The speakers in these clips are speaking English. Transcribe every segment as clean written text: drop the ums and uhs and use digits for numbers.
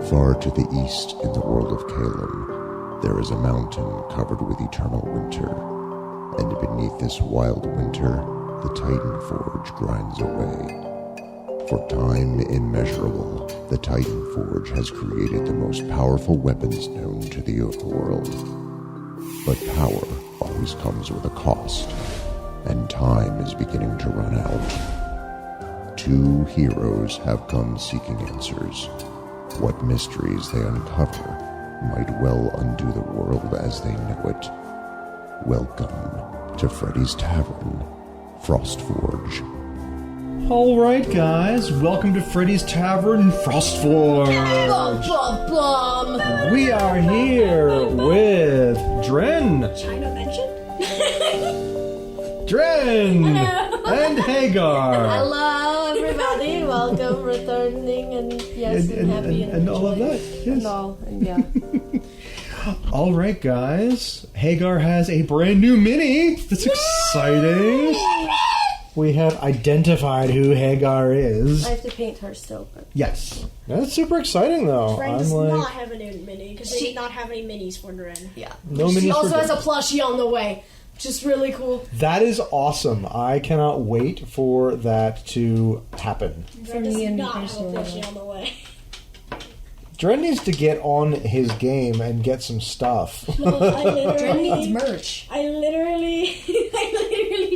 Far to the east in the world of Calum, there is a mountain covered with eternal winter, and beneath this wild winter, the Titan Forge grinds away. For time immeasurable, the Titan Forge has created the most powerful weapons known to the overworld. But power always comes with a cost, and time is beginning to run out. Two heroes have come seeking answers. What mysteries they uncover might well undo the world as they know it. Welcome to Freddy's Tavern, Frostforge. Alright guys, welcome to Freddy's Tavern, Frostforge. We are here with Dren. China mentioned? Dren! And Hagar. Hello everybody, welcome, returning, and yes, and happy and all of that. Yes. And all, and yeah. Alright guys, Hagar has a brand new mini. That's exciting. We have identified who Hagar is. I have to paint her still, but... Yes. That's super exciting though. Dren does not have a new mini, because they did not have any minis for Dren. Yeah. No she minis also for has a plushie on the way, which is really cool. That is awesome. I cannot wait for that to happen. Dren does not have a plushie on the way. Dren needs to get on his game and get some stuff. No, Dren needs merch. I literally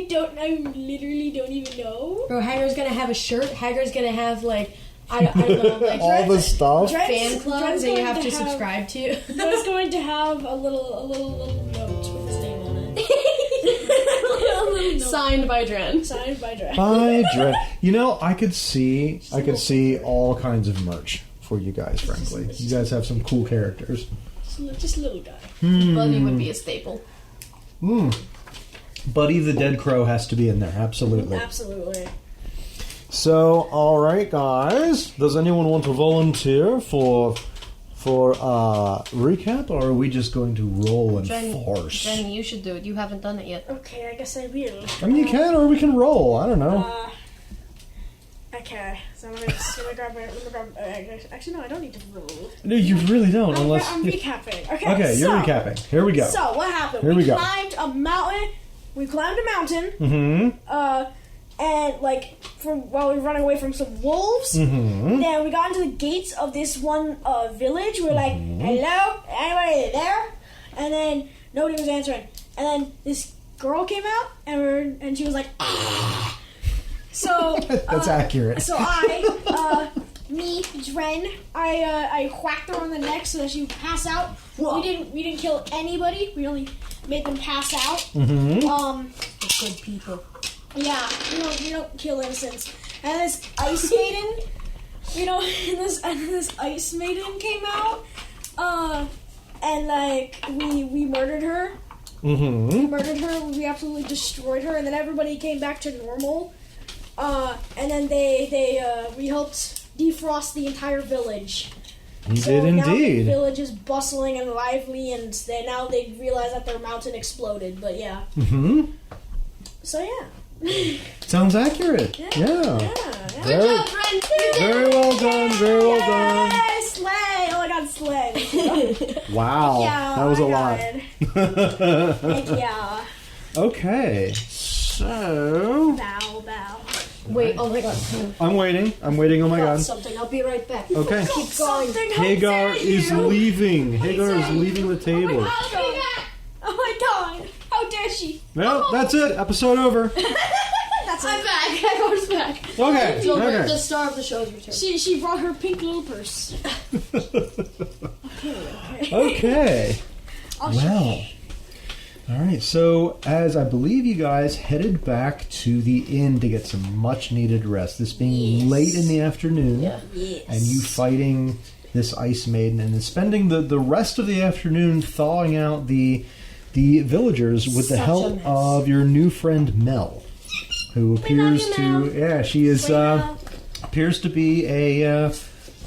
don't even know. Bro, Hagar's gonna have a shirt. Hagar's gonna have, like, I don't know, like... All the stuff. fan clubs that you have to subscribe to. Dren's going to have a little note with his name on it. a little note. Signed by Dren. Signed by Dren. By Dren. You know, I could see all kinds of merch for you guys, frankly. You guys have some cool characters. Just a little guy. Buddy would be a staple. Buddy the Dead Crow has to be in there, absolutely. Absolutely. So, alright guys, does anyone want to volunteer for recap, or are we just going to roll and force? Dren, you should do it. You haven't done it yet. Okay, I guess I will. I mean, you can, or we can roll. I don't know. Okay, so I'm gonna grab actually, no, I don't need to roll. No, you really don't, unless... I'm recapping. Okay, you're recapping. Here we go. So, what happened? Here we go. Climbed a mountain. We climbed a mountain. Mm-hmm. And, like, while we were running away from some wolves. Mm-hmm. Then we got into the gates of this one village. We were like, hello? Anybody there? And then nobody was answering. And then this girl came out, and she was like, ah! So that's accurate. So me, Dren, I whacked her on the neck so that she would pass out. Whoa. We didn't kill anybody. We only made them pass out. Mm-hmm. Good people. Yeah, we don't kill innocents. And this ice maiden, this ice maiden came out. And like we murdered her. Mm-hmm. We murdered her. We absolutely destroyed her, and then everybody came back to normal. And then we helped defrost the entire village. You did indeed. Now the village is bustling and lively, and now they realize that their mountain exploded. But yeah. Mm-hmm. So yeah. Sounds accurate. Yeah. Good job, Dren. Very well done. Very well done. Yay, slay! Oh my God, slay! Wow, Yeah, that was a lot. Thank ya. Okay, so Bow. Wait, oh my God. I'm waiting. Oh my God. Something. I'll be right back. Okay. Keep going. Hagar is leaving. Hagar is leaving the table. Oh my God! How dare she? Well, that's it. Episode over. I'm back. Hagar's back. Okay. So Okay. the star of the show's return. She brought her pink little purse. Okay. Well. All right. So, as I believe you guys headed back to the inn to get some much-needed rest, this being late in the afternoon, Yes. and you fighting this ice maiden, and then spending the rest of the afternoon thawing out the villagers with the help of your new friend Mel, who appears she is appears to be a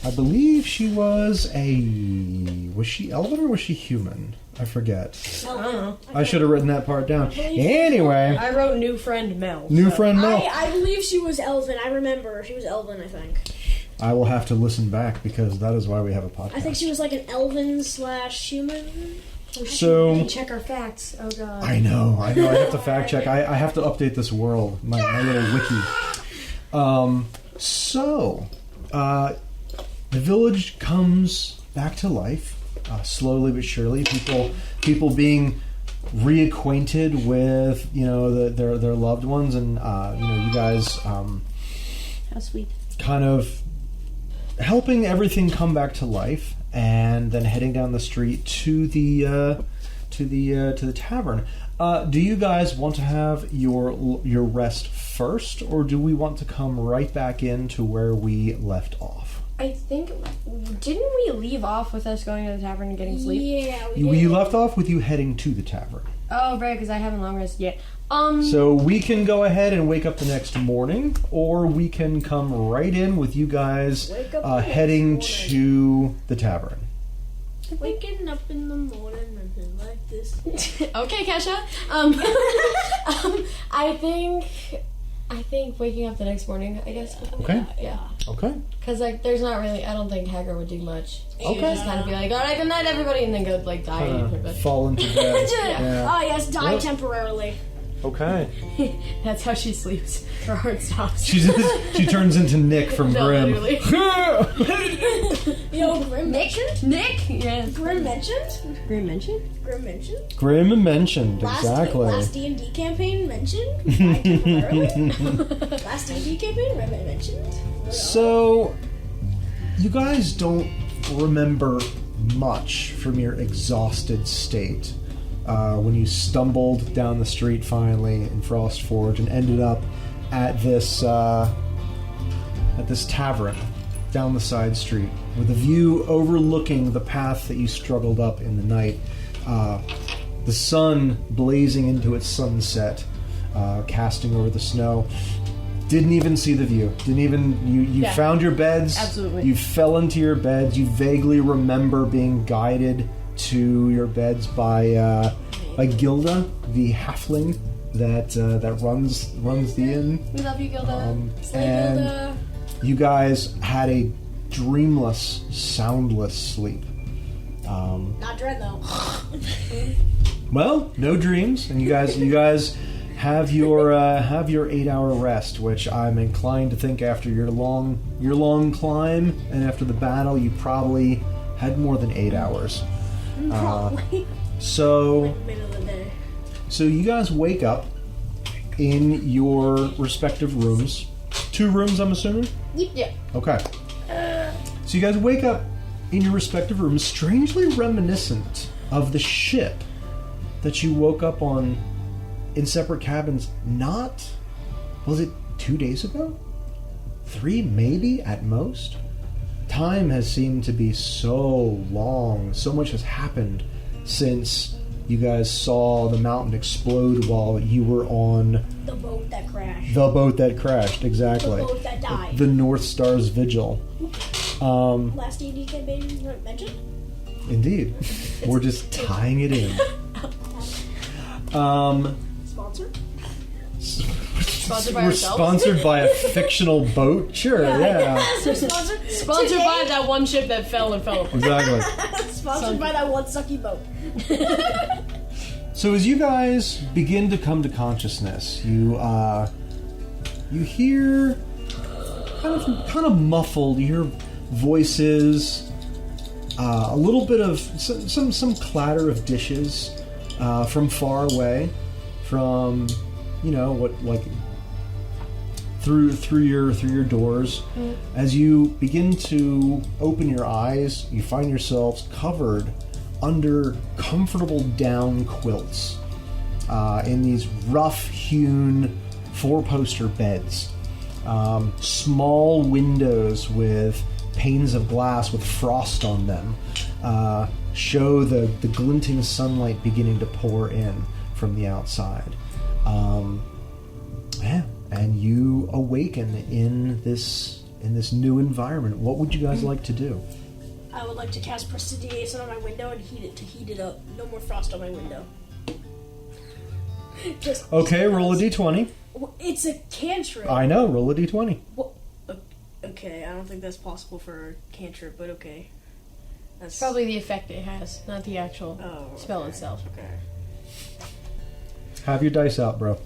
I believe she was she elven or was she human? I forget. I don't know. I should have written that part down. Anyway. I wrote new friend Mel. New friend Mel. I believe she was elven. I remember. She was elven, I think. I will have to listen back because that is why we have a podcast. I think she was like an elven/human. So Check our facts. Oh god. I know. I have to fact check. I have to update this world, my little wiki. The village comes back to life, slowly but surely. People being reacquainted with their loved ones, and you guys How sweet. kind of helping everything come back to life, and then heading down the street to the tavern. Do you guys want to have your rest first, or do we want to come right back into where we left off? I think didn't we leave off with us going to the tavern and getting sleep? Yeah, We left off with you heading to the tavern. Oh, right, because I haven't long rested yet. So we can go ahead and wake up the next morning, or we can come right in with you guys heading to the tavern. Waking up in the morning and like this. Okay, Kesha. I think waking up the next morning, I guess. Okay. Yeah. Okay. Because, there's not really... I don't think Hagar would do much. She would Okay. just kind of be like, all right, good night, everybody, and then go, die in her bed. Fall into bed. Yeah. Oh yes, die Yep. temporarily. Okay. That's how she sleeps. Her heart stops. She turns into Nick from No, Grimm. literally. Grim mentioned? Nick? Yes. Grim mentioned? Grim mentioned? Grim mentioned? Grim mentioned, exactly. Last D&D campaign mentioned? Die temporarily? Last D&D campaign mentioned? So, you guys don't remember much from your exhausted state when you stumbled down the street finally in Frostforge and ended up at this tavern down the side street with a view overlooking the path that you struggled up in the night. The sun blazing into its sunset, casting over the snow. Didn't even see the view. You found your beds. Absolutely. You fell into your beds. You vaguely remember being guided to your beds by Gilda, the halfling that runs the inn. We love you, Gilda. And Gilda. you guys had a dreamless, soundless sleep. Not Dren though. Well, no dreams, and you guys have your 8-hour rest, which I'm inclined to think after your long climb and after the battle, you probably had more than 8 hours. Probably. So Middle of the day. you guys wake up in your respective rooms. 2 rooms, I'm assuming? Yeah. Okay. So you guys wake up in your respective rooms, strangely reminiscent of the ship that you woke up on in separate cabins. Was it 2 days ago? 3 maybe at most? Time has seemed to be so long. So much has happened since you guys saw the mountain explode while you were on The boat that crashed. the boat that crashed. Exactly. The boat that died. The North Star's Vigil. Last D&D campaign mentioned? Indeed. We're just tying it in. Sponsor? Sponsored by We're ourselves? sponsored by a fictional boat? Sure, yeah. Sponsor? Sponsored by that one ship that fell apart. Exactly. Sponsored by that one sucky boat. So as you guys begin to come to consciousness, you hear kind of muffled. You hear voices, a little bit of some clatter of dishes from far away, from through your doors. As you begin to open your eyes, you find yourselves covered under comfortable down quilts in these rough-hewn 4-poster beds. Small windows with panes of glass with frost on them show the glinting sunlight beginning to pour in from the outside. And you awaken in this new environment. What would you guys like to do? I would like to cast prestidigitation on my window and heat it up. No more frost on my window. Just Okay, roll a d20. It's a cantrip. I know, roll a d20. Okay. Okay, I don't think that's possible for a cantrip, but okay. That's Probably the effect it has, not the actual spell okay. itself. Okay. Have your dice out, bro.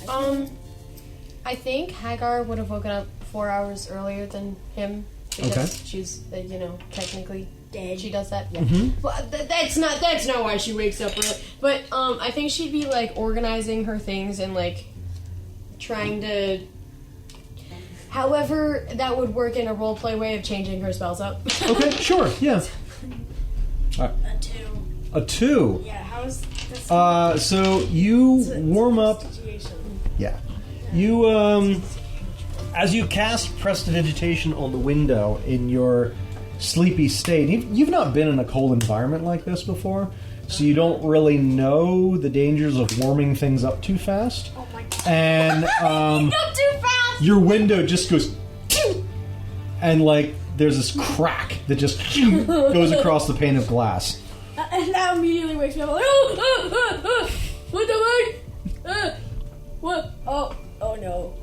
I think Hagar would have woken up 4 hours earlier than him because she's, technically Dead. she does that. Yeah. Mm-hmm. Well, that's not why she wakes up early. But I think she'd be like organizing her things and like trying to. However, that would work in a roleplay way of changing her spells up. Okay, sure, yeah. A 2. A 2. Yeah, how is this? So you warm up. Yeah. You, as you cast Prestidigitation on the window in your sleepy state, you've not been in a cold environment like this before, so you don't really know the dangers of warming things up too fast. Oh my god. And, Not too fast! your window just goes, and like, there's this crack that just goes across the pane of glass. And that immediately wakes me up. I'm like, what the fuck? What? Oh no.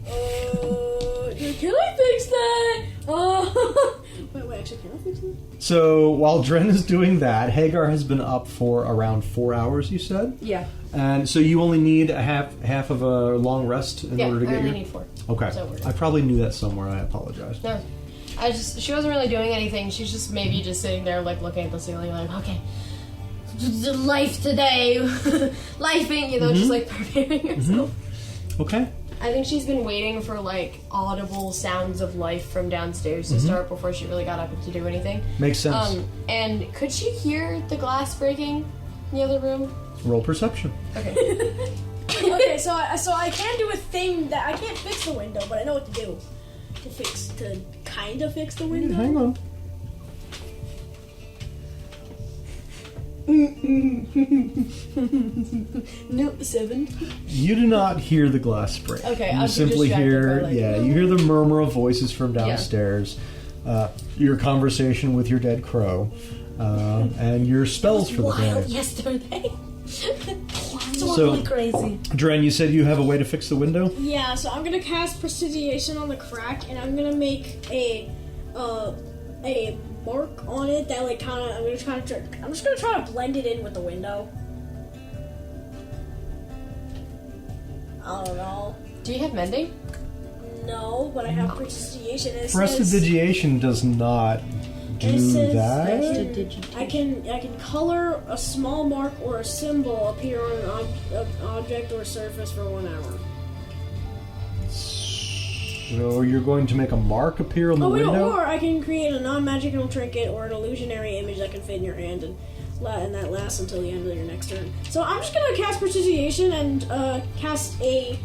Can I fix that? Wait, actually, can I fix that? So while Dren is doing that, Hagar has been up for around 4 hours, you said? Yeah. And so you only need a half of a long rest in order to get I only your... need 4. Okay. So we're- I probably knew that somewhere. I apologize. No, she wasn't really doing anything. She's just maybe just sitting there, like, looking at the ceiling, like, okay, life today, lifing, just like preparing herself. Okay. I think she's been waiting for, like, audible sounds of life from downstairs to start before she really got up to do anything. Makes sense. And could she hear the glass breaking in the other room? Roll perception. Okay. Okay, so I can do a thing that I can't fix the window, but I know what to do to kind of fix the window. Hang on. No, 7. You do not hear the glass break. Okay, you I'll be simply distracted hear, by, like, you hear the murmur of voices from downstairs, your conversation with your dead crow, and your spells for the day. Yesterday. So, crazy. Dren, you said you have a way to fix the window? Yeah, so I'm gonna cast Prestidigitation on the crack, and I'm gonna make a mark on it that like kind of I'm just gonna try to blend it in with the window. I don't know. Do you have mending? No, but I have Prestidigitation. And it says, Prestidigitation does not do it says that. I can color a small mark or a symbol appear on an object or surface for 1 hour. So you're going to make a mark appear on the window? Or I can create a non-magical trinket or an illusionary image that can fit in your hand, and that lasts until the end of your next turn. So I'm just gonna cast Prestidigitation and cast a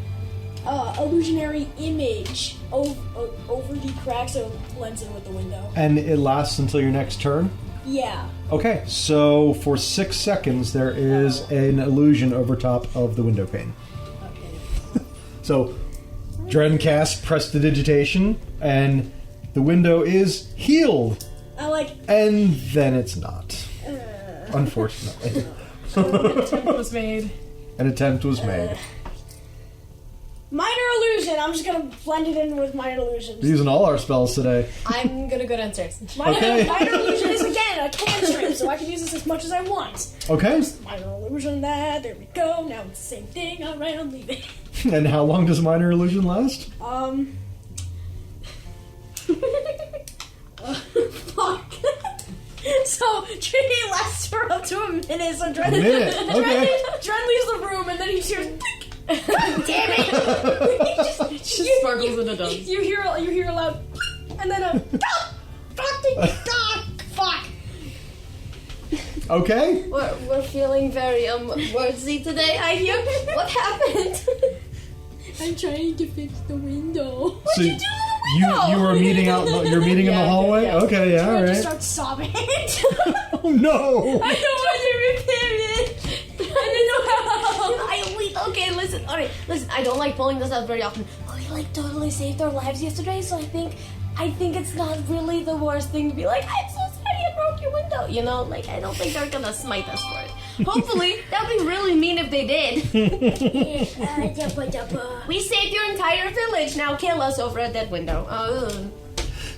illusionary image over the crack so it blends in with the window. And it lasts until your next turn? Yeah. Okay, so for 6 seconds there is an illusion over top of the window pane. Okay. So Dren casts Prestidigitation, and the window is healed. And then it's not. Unfortunately. An attempt was made. An attempt was made. Minor illusion. I'm just gonna blend it in with minor illusions. We're using all our spells today. I'm gonna go downstairs. Okay. Minor illusion is again a cantrip, so I can use this as much as I want. Okay. Minor illusion that. There we go. Now it's the same thing. All right, I'm leaving. And how long does minor illusion last? Fuck. So, Trinity lasts for up to a minute, so Dren, A minute, okay. Dren leaves the room, and then he hears, damn it! Just sparkles in the dust. You hear a loud, and then a, fuck! Okay. We're feeling very wordsy today. I hear. What happened? I'm trying to fix the window. What'd you do to the window? You were meeting out. You're meeting in the hallway. Yeah. Okay, yeah, all Dren just right. starts sobbing. Oh no! I don't want to repair it. I don't know how. Okay, listen. All right, listen. I don't like pulling this out very often. We like totally saved our lives yesterday, so I think it's not really the worst thing to be like, I'm so sorry I broke your window. I don't think they're gonna smite us for it. Hopefully, that would be really mean if they did. We saved your entire village. Now kill us over at that window.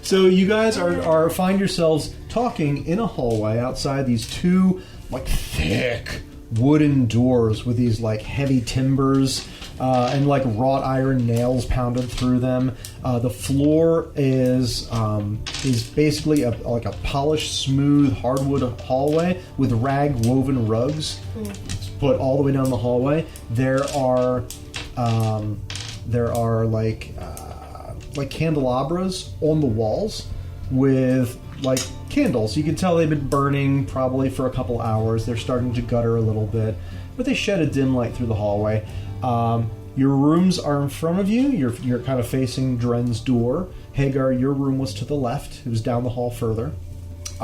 So you guys are find yourselves talking in a hallway outside these two like thick wooden doors with these like heavy timbers and like wrought iron nails pounded through them. The floor is basically like a polished, smooth hardwood hallway with rag woven rugs put all the way down the hallway. There are like candelabras on the walls with like candles. You can tell they've been burning probably for a couple hours. They're starting to gutter a little bit, but they shed a dim light through the hallway. Your rooms are in front of you. You're kind of facing Dren's door. Hagar, your room was to the left. It was down the hall further.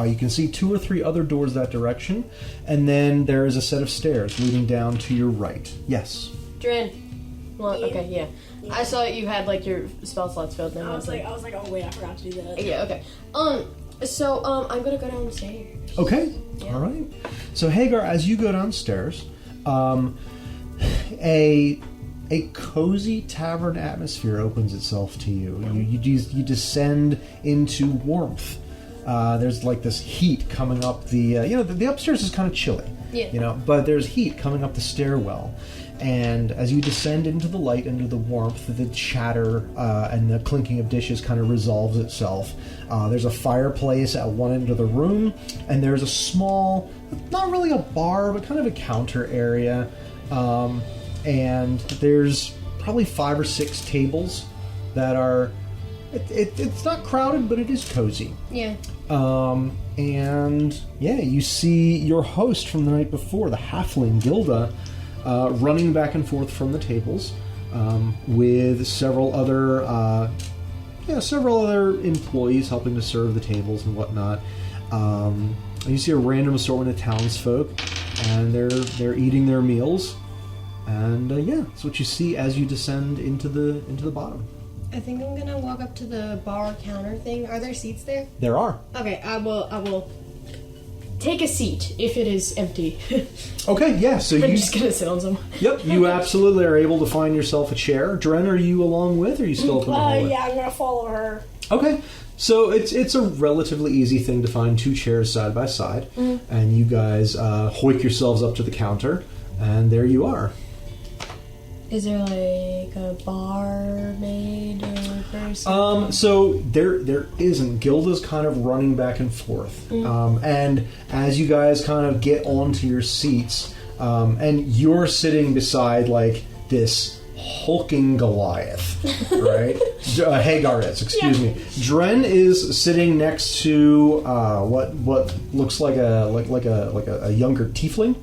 You can see 2 or 3 other doors that direction, and then there is a set of stairs leading down to your right. Yes. Dren. Well, okay, yeah. I saw you had like your spell slots filled. I was like, oh wait, I forgot to do that. Yeah. Okay. So I'm gonna go downstairs. Okay. Yeah. All right. So Hagar, as you go downstairs, a cozy tavern atmosphere opens itself to you. You descend into warmth. There's like this heat coming up the upstairs is kind of chilly. Yeah. But there's heat coming up the stairwell. And as you descend into the light, into the warmth, the chatter and the clinking of dishes kind of resolves itself. There's a fireplace at one end of the room, and there's a small, not really a bar, but kind of a counter area. And there's probably 5 or 6 tables that are... It's not crowded, but it is cozy. Yeah. And yeah, you see your host from the night before, the halfling Gilda, running back and forth from the tables with several other employees helping to serve the tables and whatnot. And you see a random assortment of townsfolk, and they're eating their meals. And that's what you see as you descend into the bottom. I think I'm gonna walk up to the bar counter thing. Are there seats there? There are. Okay, I will take a seat if it is empty. Okay, yeah. So I'm just gonna sit on some. Yep, you absolutely are able to find yourself a chair. Dren, are you along with, or are you still up in the hallway? Yeah, I'm gonna follow her. Okay, so it's a relatively easy thing to find 2 chairs side by side, and you guys hoik yourselves up to the counter, and there you are. Is there like a barmaid or person? So there isn't. Gilda's kind of running back and forth. And as you guys kind of get onto your seats, and you're sitting beside like this hulking Goliath, right? Hagar is, excuse me. Dren is sitting next to what looks like a younger tiefling.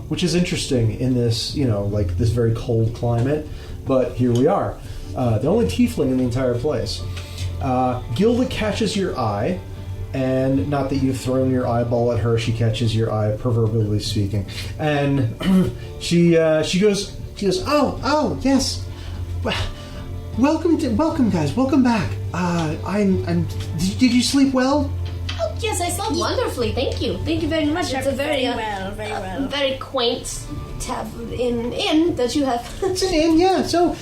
Which is interesting in this, this very cold climate. But here we are. The only tiefling in the entire place. Gilda catches your eye, and not that you've thrown your eyeball at her, she catches your eye, proverbially speaking. And she goes, oh, yes. Welcome guys, welcome back. Did you sleep well? Yes, I slept wonderfully. Thank you. Thank you very much. It's a very very quaint inn that you have. It's an inn, yeah. So,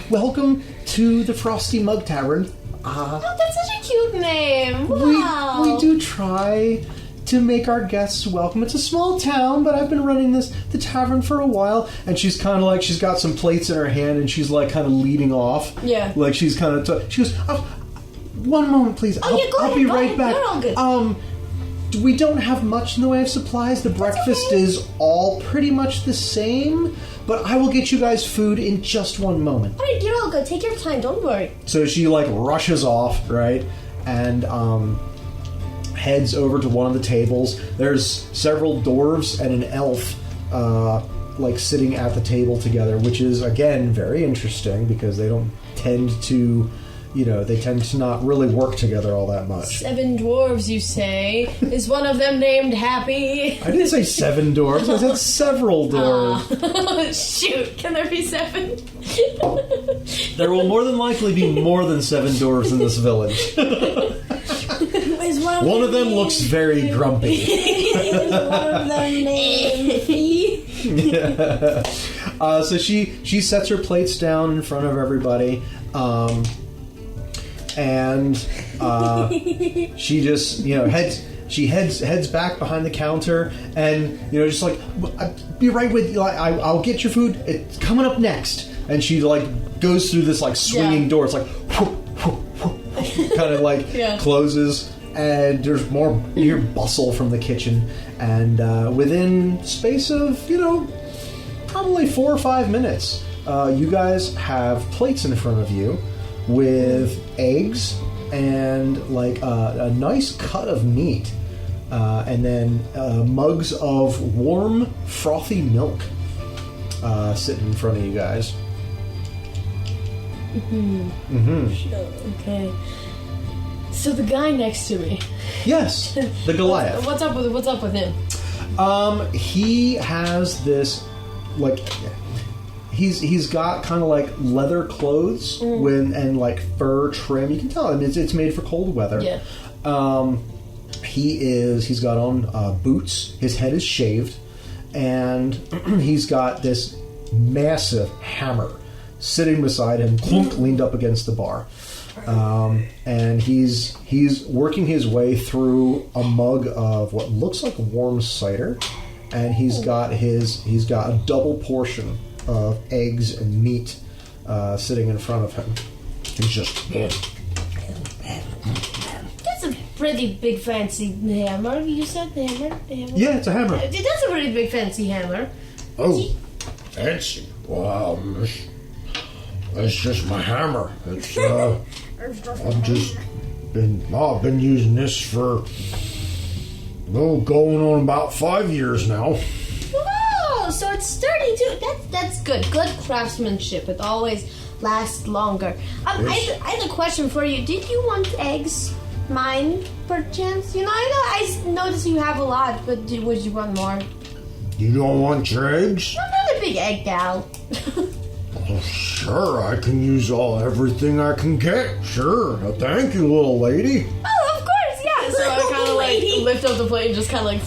welcome to the Frosty Mug Tavern. Oh, that's such a cute name. Wow. We do try to make our guests welcome. It's a small town, but I've been running the tavern for a while. And she's kind of like, she's got some plates in her hand, and she's like kind of leading off. Yeah. Like she's kind of, she goes, one moment, please. I'll be right back. You're all good. We don't have much in the way of supplies. The breakfast is all pretty much the same, but I will get you guys food in just one moment. Alright, you're all good. Take your time. Don't worry. So she like rushes off, right, and heads over to one of the tables. There's several dwarves and an elf like sitting at the table together, which is again very interesting because they don't tend to. They tend to not really work together all that much. 7 dwarves, you say? Is one of them named Happy? I didn't say 7 dwarves. I said several dwarves. Shoot, can there be 7? There will more than likely be more than 7 dwarves in this village. One of them looks very grumpy. Is one of them named Fee? So she sets her plates down in front of everybody, and she just heads back behind the counter, and just like, I'll be right with you. I'll get your food. It's coming up next, and she like goes through this like swinging door. It's like kind of like closes. And there's more bustle from the kitchen, and within space of probably 4 or 5 minutes, you guys have plates in front of you with eggs and like a nice cut of meat, and then mugs of warm, frothy milk sitting in front of you guys. Okay. So the guy next to me. Yes, the Goliath. What's up with him? He has this like he's got kind of like leather clothes and like fur trim. You can tell it's made for cold weather. Yeah. He's got on boots. His head is shaved, and he's got this massive hammer sitting beside him, leaned up against the bar. And he's working his way through a mug of what looks like warm cider, and he's got a double portion of eggs and meat sitting in front of him. He's just That's a pretty big fancy hammer. You said the hammer? Yeah, it's a hammer. That's a pretty big fancy hammer. Oh, fancy. Wow, that's just my hammer. It's I've been using this for going on about 5 years now. Oh, so it's sturdy too. That's good. Good craftsmanship. It always lasts longer. I had a question for you. Did you want eggs? Mine, perchance? I noticed you have a lot, but would you want more? You don't want your eggs? I'm not a big egg gal. Well, sure, I can use everything I can get. Sure. Thank you, little lady. Oh, of course, yeah. So I kind of like lift up the plate and just kind of like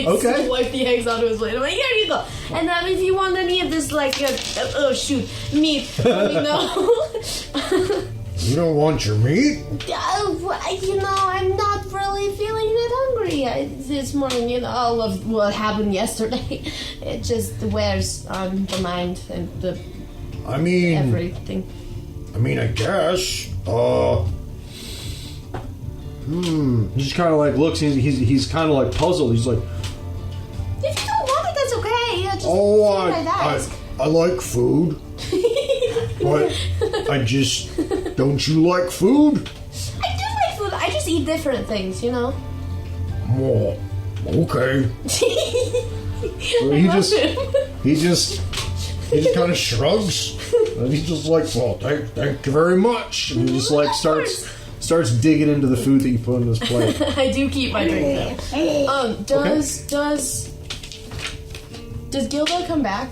Okay. wipe the eggs onto his plate. I'm like, here you go. And then if you want any of this, like, meat, let me know. You don't want your meat? I'm not really feeling that hungry. It's more, all of what happened yesterday. It just wears on the mind and the everything. I guess. He just kind of like looks. He's kind of like puzzled. He's like, If you don't want it, that's okay. Just I like food. But don't you like food? I do like food. I just eat different things, Oh, okay. he just kind of shrugs, and he's just like, well, thank you very much, and he just like starts digging into the food that you put on his plate. I do keep my drink though. Does Gilda come back?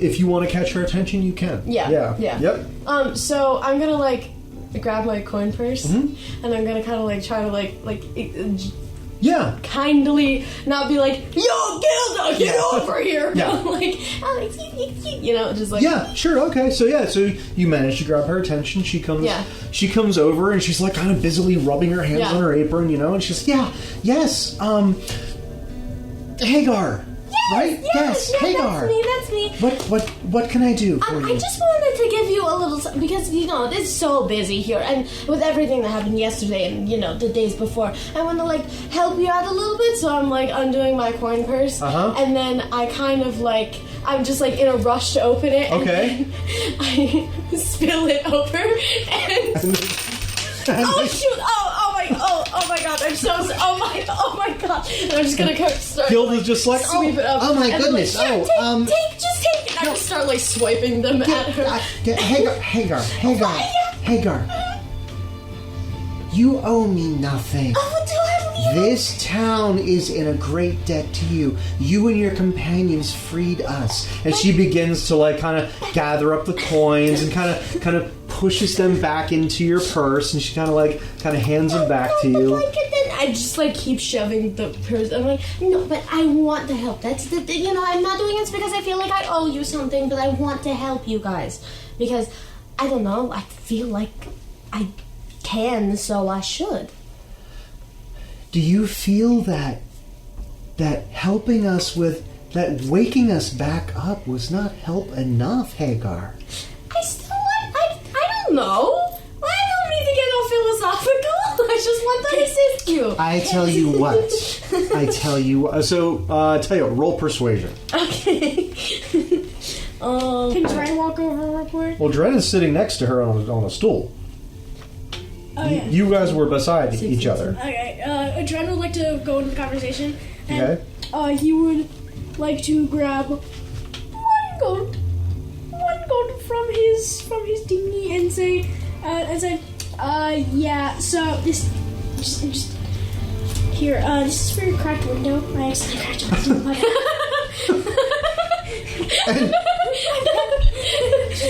If you want to catch her attention, you can. Yeah. Yep. So I'm gonna like grab my coin purse, and I'm gonna kind of like try to Yeah. kindly not be like, yo, Gilda, get over here. Yeah. Just like. Yeah, sure, okay. So you manage to grab her attention. She comes over, and she's like kind of busily rubbing her hands on her apron, and she's like, yes, Hagar. Right? Yes, Hagar. That's me. What can I do for you? I just wanted to give you a little, because it's so busy here, and with everything that happened yesterday and the days before, I want to help you out a little bit. So I'm undoing my coin purse, and then I kind of I'm just in a rush to open it. Okay. And I spill it over and. Oh shoot! Oh my God! I'm so. Oh my God! And I'm just gonna start. Gilda's just like, sweep it up. Oh my and goodness! Just take it. And I just start swiping them at her. Hagar. You owe me nothing. Oh, what do I leave? This town is in a great debt to you. You and your companions freed us. And she begins to kind of gather up the coins and kind of pushes them back into your purse, and she kind of hands them back to you. Then I just like keep shoving the purse. I'm like, no, but I want to help. That's the thing, I'm not doing this because I feel like I owe you something, but I want to help you guys. Because, I don't know, I feel like I can, so I should. Do you feel that helping us with, that waking us back up was not help enough, Hagar? I don't know. I don't need to get all philosophical. I just want to assist you. I tell you what. So, tell you what, roll persuasion. Okay. Can Dren walk over real quick? Well, Dren is sitting next to her on a stool. Oh, yeah. You guys were beside each other. Okay, Dren would like to go into the conversation. And, Okay. he would like to grab one gold from his dinghy and say, yeah. So this, just here. This is for your cracked window. I accidentally cracked your window.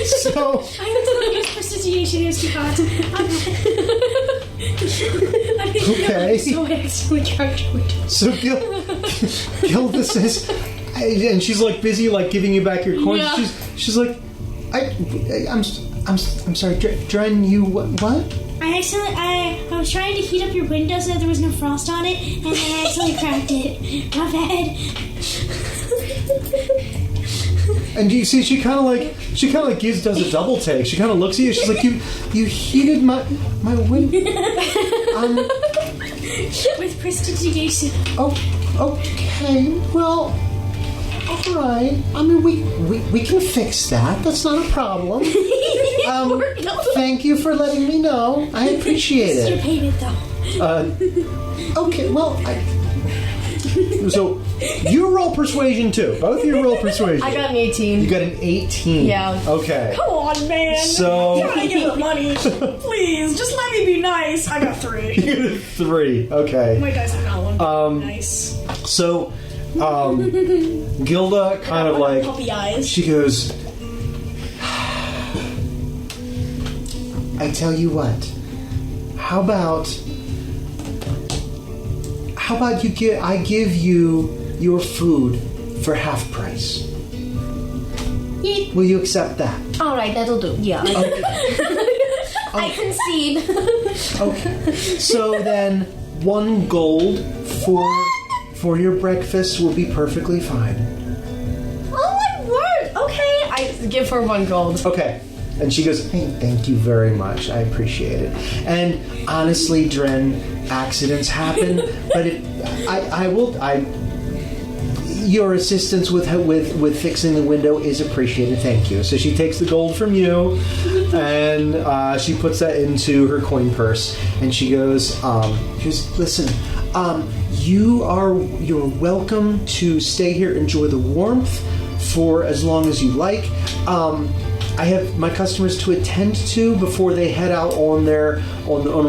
So I have to use prestidigitation. It's too hot. Okay. So I accidentally cracked your window. So Gilda says, and she's like busy like giving you back your coins. Yeah. She's like, I'm sorry, Dren. You what? I was trying to heat up your window so that there was no frost on it, and I accidentally cracked it. My bad. And you see, she kind of like does a double take. She kind of looks at you. She's like, you heated my window. With prestidigitation. Oh, okay. Well, all right. I mean, we can fix that. That's not a problem. Thank you for letting me know. I appreciate You're it. painted though. Okay. Well, so you roll persuasion too. Both of you roll persuasion. I got an 18. You got an 18. Yeah. Okay. Come on, man. So I'm trying to get the money. Please, just let me be nice. I got 3. you got a 3. Okay. My dice are not one. Nice. So, Gilda kind of like puppy eyes. she goes, I tell you what. How about I give you your food for half price? Will you accept that? All right, that'll do. Yeah. I concede. Okay. So then 1 gold for your breakfast will be perfectly fine. Oh my word! Okay, I give her 1 gold. Okay. And she goes, hey, thank you very much. I appreciate it. And honestly, Dren, accidents happen, but your assistance with fixing the window is appreciated. Thank you. So she takes the gold from you, and she puts that into her coin purse, and she goes, listen, you're welcome to stay here, enjoy the warmth for as long as you like. I have my customers to attend to before they head out on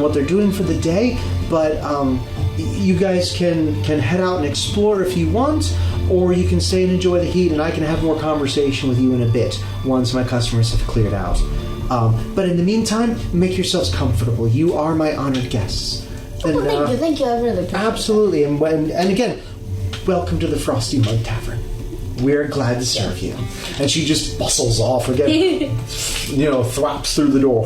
what they're doing for the day, but you guys can head out and explore if you want, or you can stay and enjoy the heat, and I can have more conversation with you in a bit once my customers have cleared out. But in the meantime, make yourselves comfortable. You are my honored guests. And, Thank you. I really appreciate it. Absolutely, and again, welcome to the Frosty Mug Tavern. We're glad to serve you. And she just bustles off again, thwaps through the door.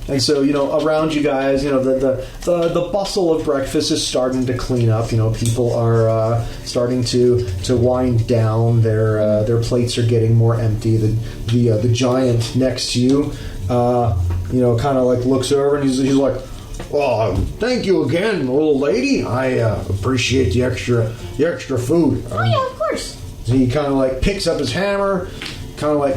And so, around you guys, the bustle of breakfast is starting to clean up. People are starting to wind down. Their plates are getting more empty. The giant next to you, kind of like looks over and he's like, "Oh, thank you again, little lady. I appreciate the extra food." Oh yeah, of course. He kind of like picks up his hammer, kind of like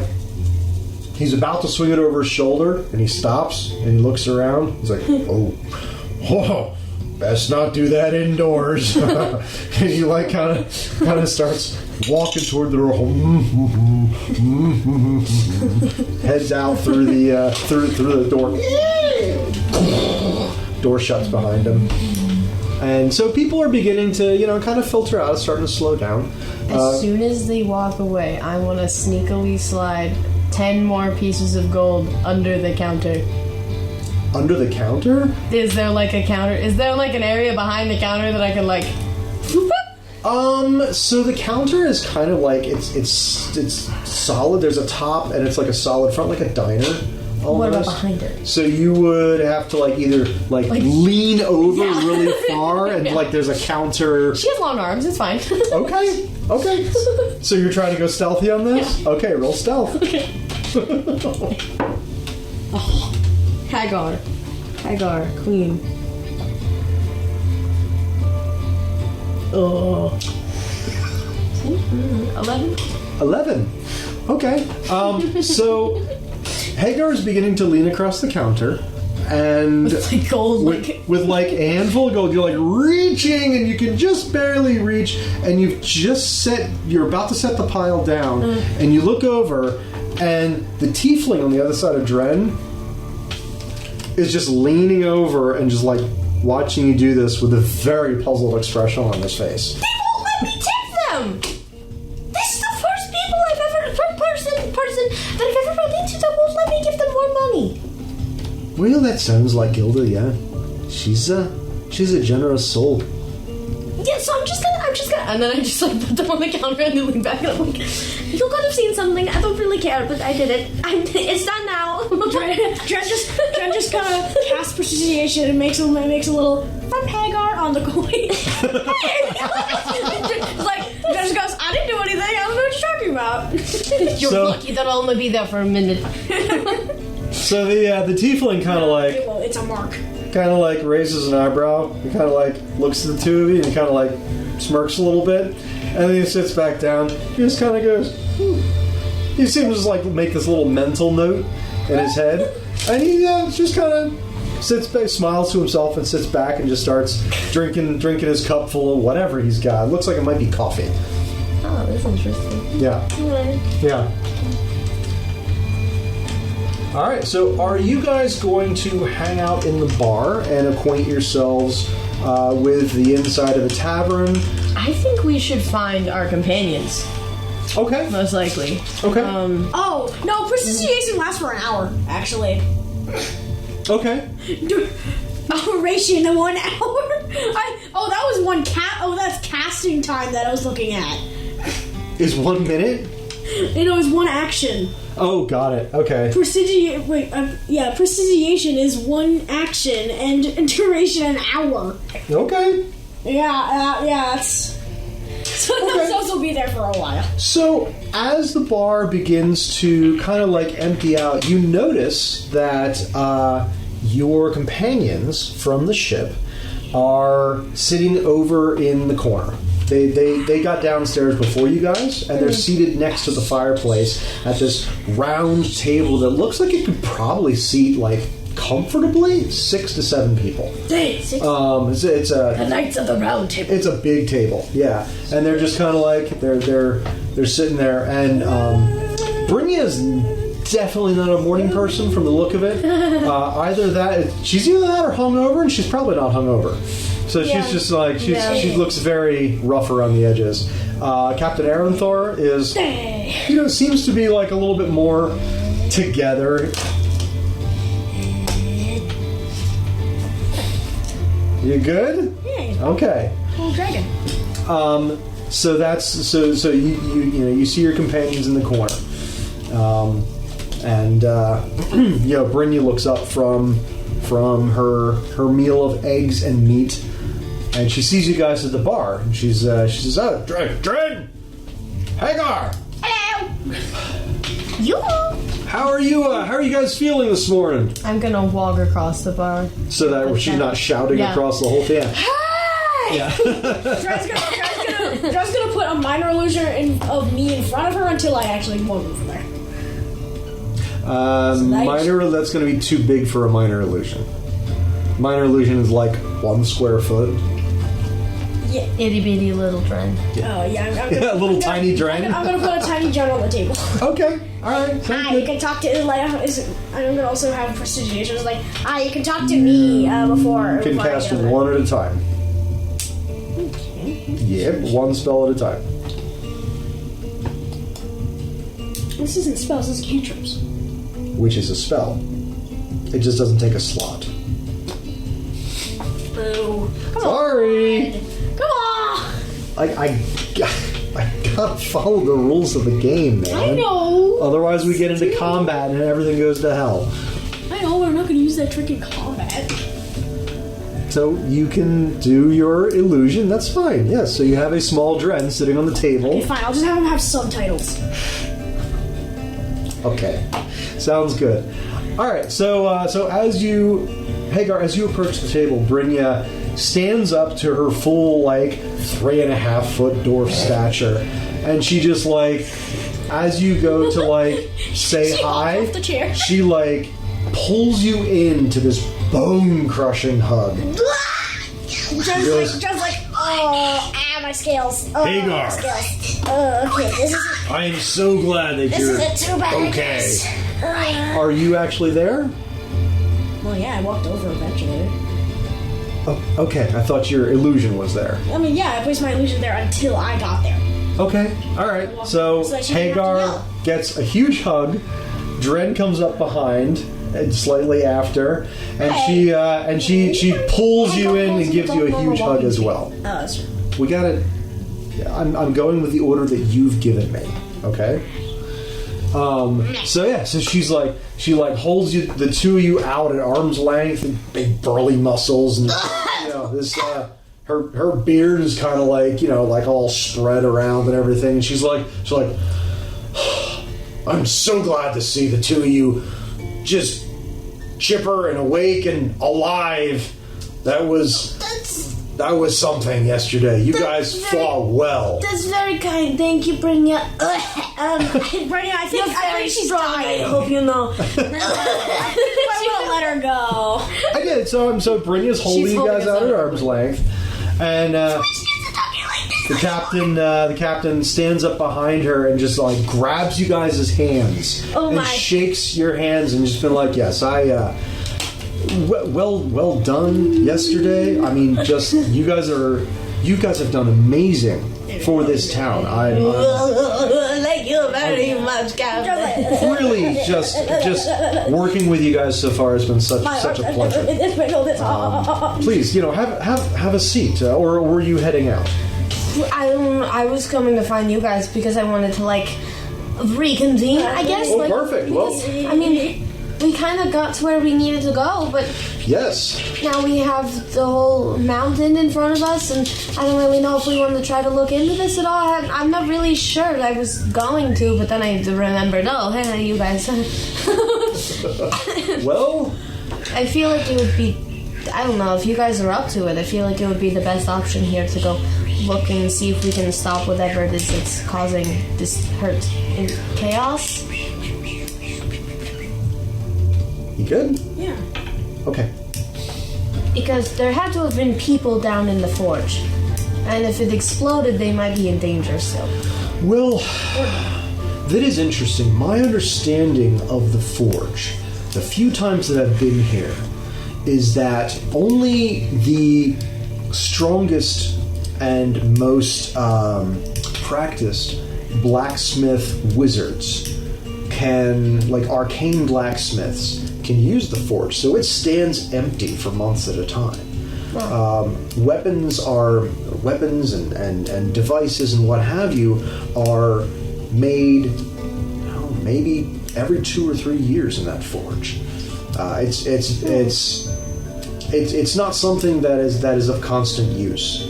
he's about to swing it over his shoulder, and he stops and he looks around. He's like, "Oh, best not do that indoors." And he like kind of starts walking toward the door, heads out through the door. Door shuts behind him. And so people are beginning to, kind of filter out, starting to slow down. As soon as they walk away, I want to sneakily slide 10 more pieces of gold under the counter. Under the counter? Is there like a counter? Is there like an area behind the counter that I can like? So the counter is kind of like it's solid. There's a top and it's like a solid front, like a diner. Almost. What about behind it? So you would have to like either like lean over really far and like there's a counter. She has long arms. It's fine. Okay. So you're trying to go stealthy on this? Yeah. Okay, roll stealth. Okay. Oh, Hagar, queen. Oh. 11. Okay. So Hagar is beginning to lean across the counter, and with like gold, with like a handful of gold, you're like reaching, and you can just barely reach, and you're about to set the pile down, and you look over, and the tiefling on the other side of Dren is just leaning over and just like watching you do this with a very puzzled expression on his face. They won't let me tip them. This is the first person that I've ever run into that won't let me give them more money. Well, that sounds like Gilda, yeah. She's a generous soul. Yeah, so I'm just gonna, and then I just like put them on the counter and then lean back and I'm like, you could have seen something. I don't really care, but I did it. It's done now. Dren just kind of casts prestidigitation and makes a little from Hagar on the coin. Like Dren just goes, I didn't do anything. I don't know what you're talking about. You're lucky that I'll only be there for a minute. So the tiefling kind of like it's a mark. Kind of like raises an eyebrow. He kind of like looks at the two of you and he kind of like smirks a little bit, and then he sits back down. He just kind of goes. He seems to just like make this little mental note in his head, and he just kind of sits back, smiles to himself, and sits back and just starts drinking his cup full of whatever he's got. It looks like it might be coffee. Oh, that's interesting. Yeah. Yeah. All right, so are you guys going to hang out in the bar and acquaint yourselves with the inside of the tavern? I think we should find our companions. Okay. Most likely. Okay. Oh, no, prestidigitation lasts for an hour, actually. Okay. Duration in 1 hour? That was one that's casting time that I was looking at. Is 1 minute? It was one action. Oh, got it. Okay. Prestidigitation is one action and duration an hour. Okay. Yeah, it's... So those will be there for a while. So, as the bar begins to kind of like empty out, you notice that your companions from the ship are sitting over in the corner. They got downstairs before you guys, and they're seated next to the fireplace at this round table that looks like it could probably seat like comfortably 6 to 7 people. It's The Knights of the Round Table. It's a big table, yeah, and they're just kind of like they're sitting there, and Brynja's definitely not a morning person from the look of it. She's either that or hungover, and she's probably not hungover. So she's just like she looks very rough around the edges. Captain Aranthor is seems to be like a little bit more together. You good? Yeah. Okay. Little dragon. So that's so you see your companions in the corner, and Brynja looks up from her meal of eggs and meat, and she sees you guys at the bar, and she says, "Oh, Dren, Hagar, hello, you." How are you guys feeling this morning? I'm gonna walk across the bar so that she's not shouting across the whole thing. Hi! Yeah. Dren's gonna put a minor illusion of me in front of her until I actually won't move from there. That's going to be too big for a minor illusion. Minor illusion is like 1 square foot. Yeah. Itty bitty little Dren. Oh yeah, A little tiny Dren. I'm gonna put a tiny Dren on the table. Okay, all right. Hi, you can talk to I'm gonna also have prestidigitation. It's like, you can talk to me before. You can cast one at a time. Okay. Yep, 1 spell at a time. This isn't spells. This is cantrips. Which is a spell. It just doesn't take a slot. Boo. Sorry. Come on. I gotta follow the rules of the game, man. I know. Otherwise, we get into combat and everything goes to hell. I know, we're not going to use that trick in combat. So you can do your illusion. That's fine. Yes. So you have a small Dren sitting on the table. Okay, fine. I'll just have him have subtitles. Okay. Sounds good. All right. So as you, Hagar, as you approach the table, Brynja stands up to her full 3.5 foot dwarf stature, and she just as you go to say She hi, hopped off the chair. she pulls you into this bone crushing hug. Just like, oh, my scales. Oh, Hagar. my scales. Okay, this is I am so glad that you're too bad. okay. Are you actually there? Well, yeah, I walked over eventually. Oh, okay. I thought your illusion was there. I mean, yeah, I placed my illusion there until I got there. Okay. All right. So So she didn't have to Hagar yell. gets a huge hug. Dren comes up behind and slightly after, and she pulls you in and gives you a huge hug as well. Oh, that's true. We gotta. I'm going with the order that you've given me. Okay. So she's she holds you, the two of you out at arm's length, and big burly muscles, and this her beard is kind of all spread around and everything, and she's like I'm so glad to see the two of you just chipper and awake and alive. That was something yesterday. You guys fought well. That's very kind. Thank you, Brynja. Brynja, I think she's strong. dying. I hope you know. I want to let her go. I did. So Brynja's holding you guys out at arm's length, and the captain stands up behind her and just grabs you guys' hands and shakes your hands and just been like, yes, well done yesterday. I mean, just you guys have done amazing for this town. Thank you very much, Captain. Really just working with you guys so far has been such a pleasure. Please, have a seat, or were you heading out? I was coming to find you guys because I wanted to reconvene, I guess. Oh, perfect. Well, I mean, we kind of got to where we needed to go, but yes. now we have the whole mountain in front of us, and I don't really know if we want to try to look into this at all. I'm not really sure. I was going to, but then I remembered, hey, you guys. Well, I feel like it would be, I don't know, if you guys are up to it, I feel like it would be the best option here to go look and see if we can stop whatever it is that's causing this hurt and chaos. You good? Yeah. Okay. Because there had to have been people down in the forge. And if it exploded, they might be in danger still. Well, that is interesting. My understanding of the forge, the few times that I've been here, is that only the strongest and most practiced blacksmith wizards can, arcane blacksmiths, can use the forge. So it stands empty for months at a time. Weapons and devices and what have you are made maybe every 2 or 3 years in that forge. It's not something that is of constant use.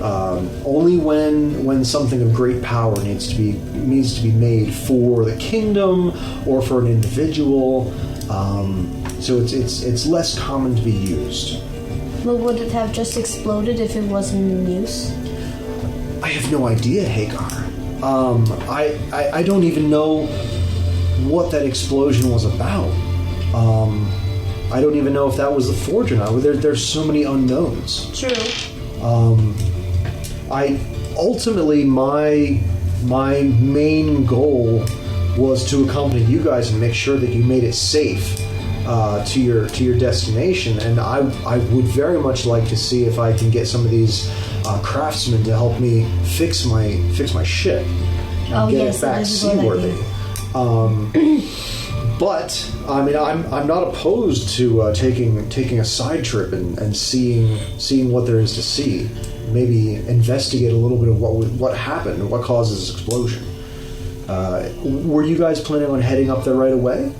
Only when something of great power needs to be made for the kingdom or for an individual. So it's less common to be used. Well, would it have just exploded if it wasn't in use? I have no idea, Hagar. I don't even know what that explosion was about. I don't even know if that was the forge or not. There's so many unknowns. True. Ultimately my main goal was to accompany you guys and make sure that you made it safe to your destination, and I would very much like to see if I can get some of these craftsmen to help me fix my ship and get it back seaworthy. But I mean, I'm not opposed to taking a side trip and seeing what there is to see. Maybe investigate a little bit of what happened and what caused this explosion. Were you guys planning on heading up there right away?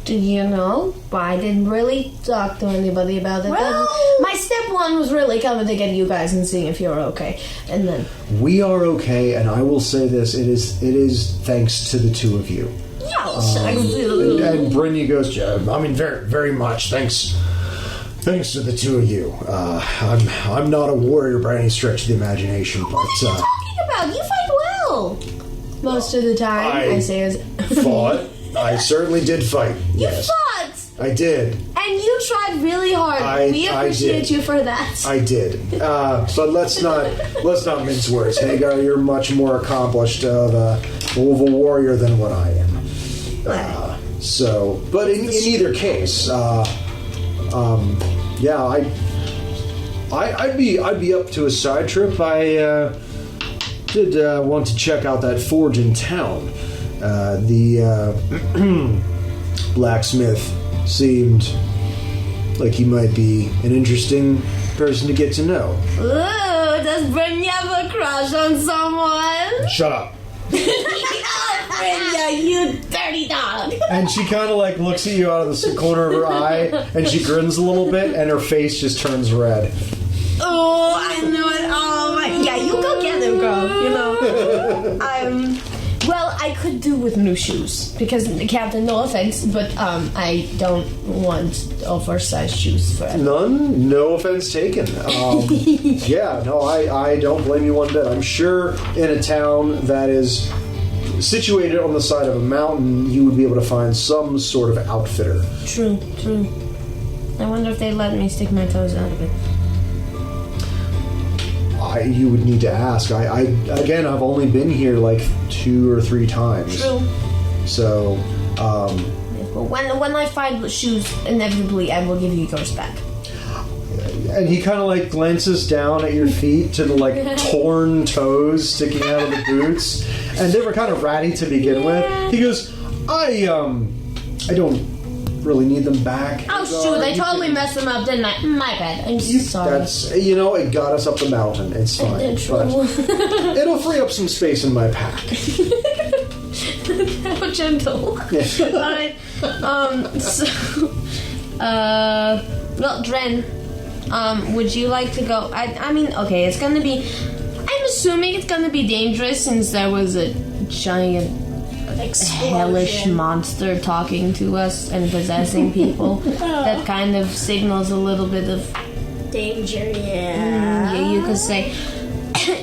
Do you know? I didn't really talk to anybody about it. Well- My step one was really coming to get you guys and seeing if you're okay. And then... We are okay, and I will say this: it is thanks to the two of you. And Brynja goes, I mean, very, very much thanks to the two of you. I'm not a warrior by any stretch of the imagination, but What are you talking about? You fight well. Most of the time, I say as... fought. I certainly did fight. You Yes, fought! I did. And you tried really hard. We appreciate did. you for that. I did. But let's not mince words. Hagar, you're much more accomplished of a warrior than what I am. But in either case, I'd be up to a side trip. I did want to check out that forge in town. The blacksmith seemed like he might be an interesting person to get to know. Ooh, does Brynja have a crush on someone? Shut up. Brynja, you dirty dog. And she kind of like looks at you out of the corner of her eye, and she grins a little bit, and her face just turns red. Oh, I knew it. Oh my, yeah, you go get him, girl. You know. Well, I could do with new shoes because Captain, no offense, but I don't want oversized shoes for None? No offense taken. Yeah, no, I don't blame you one bit. I'm sure in a town that is situated on the side of a mountain, you would be able to find some sort of outfitter. True. I wonder if they let me stick my toes out of it. You would need to ask. Again, I've only been here like 2 or 3 times. True. So, But when I find shoes, inevitably I will give you yours back. And he kind of like glances down at your feet to the like torn toes sticking out of the boots, and they were kind of ratty to begin with. He goes, I don't really need them back. Oh shoot, I totally messed them up, didn't I? My bad. I'm sorry. That's, it got us up the mountain. It's fine. But it'll free up some space in my pack. How gentle. Alright. Well, Dren, would you like to go? I mean, okay, it's gonna be. I'm assuming it's gonna be dangerous since there was a giant hellish monster talking to us and possessing people. That kind of signals a little bit of danger. Yeah, you could say.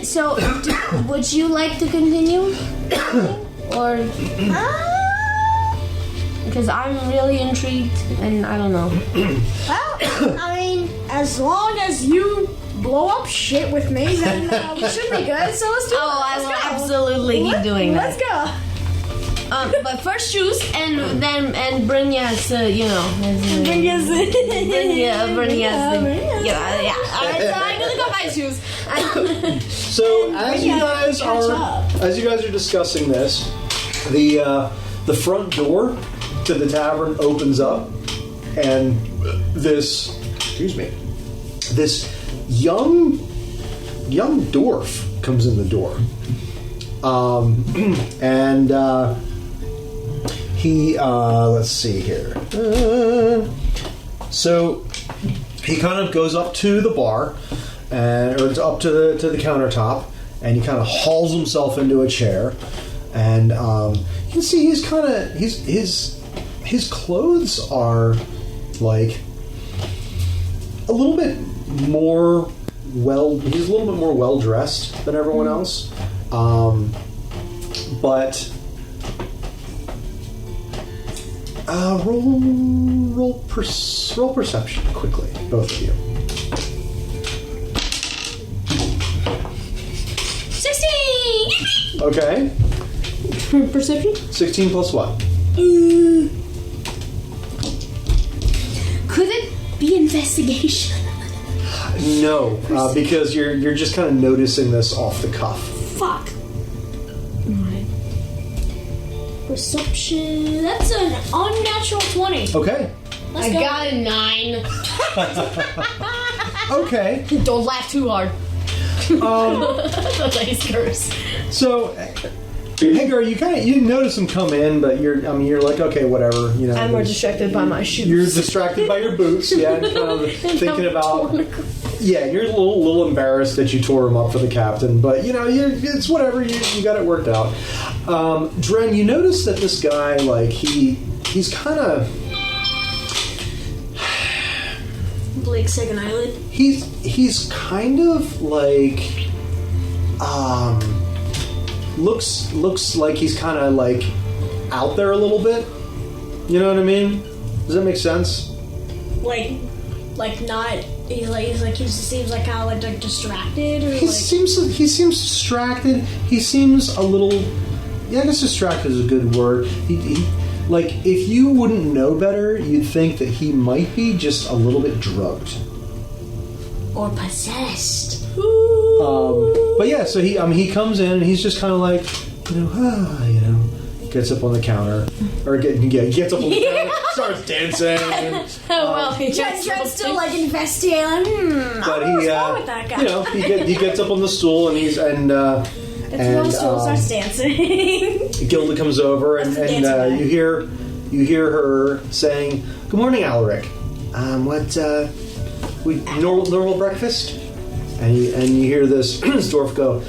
So, would you like to continue, or because I'm really intrigued and I don't know. Well, I mean, as long as you blow up shit with me, then we should be good. So let's do it. I will absolutely keep doing that. Let's go. But first shoes, and Brynja has to, Brynja's yeah. Alright, so I'm gonna go buy shoes. So as you guys are discussing this, the front door to the tavern opens up, and this young dwarf comes in the door, and he let's see here. So he kind of goes up to the bar, or up to the countertop, and he kind of hauls himself into a chair, and you can see he's kind of his clothes are like a little bit more he's a little bit more well dressed than everyone else, but roll perception quickly, both of you. 16! Okay. Perception? 16 plus what? Could it be investigation? No, because you're just kind of noticing this off the cuff. Fuck. Alright. Perception. That's an unnatural 20. Okay. Let's I go. got a 9. Okay. Don't laugh too hard. The lace curse. So, Hagar, you notice him come in, but you're like, okay, whatever. You know, I'm more distracted by my shoes. You're distracted by your boots, yeah, and kind of thinking about. Yeah, you're a little embarrassed that you tore him up for the captain, but you know, it's whatever. You got it worked out. Dren, you notice that this guy, like, he's kind of. Blake second eyelid. He's kind of like looks like he's kind of like out there a little bit. You know what I mean? Does that make sense? Like not. He seems like kind of like distracted or He seems distracted. He seems a little. Yeah, I guess distracted is a good word. He like, if you wouldn't know better, you'd think that he might be just a little bit drugged. Or possessed. But yeah, so he comes in and he's just kind of like, gets up on the counter, or gets up on the counter, starts dancing. Dren's still like investigating. But what's wrong with that guy? He gets up on the stool and starts dancing. Gilda comes over and you hear her saying, "Good morning, Alaric. Normal breakfast?" And you hear this dwarf go,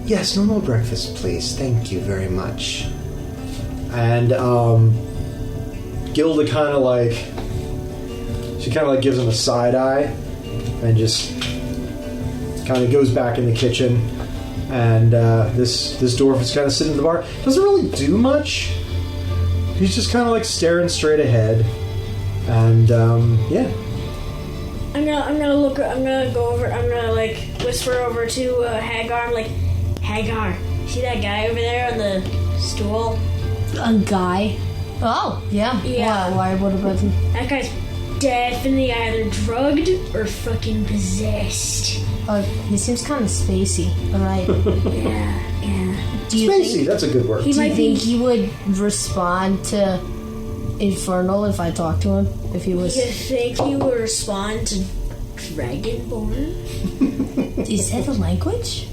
Yes, normal breakfast, please. Thank you very much. And Gilda kind of like gives him a side eye and just kind of goes back in the kitchen. And this dwarf is kind of sitting at the bar. Doesn't really do much. He's just kind of like staring straight ahead. And yeah. I'm gonna like whisper over to Hagar. I'm like, Hagar, see that guy over there on the stool? A guy? Oh, yeah. Yeah. Why would have been? That guy's definitely either drugged or fucking possessed. He seems kind of spacey. Alright. Yeah. Do you Spacey, think that's a good word. do you think he would respond to Infernal if I talked to him? If he was... You think he would respond to Dragonborn? Is that a language?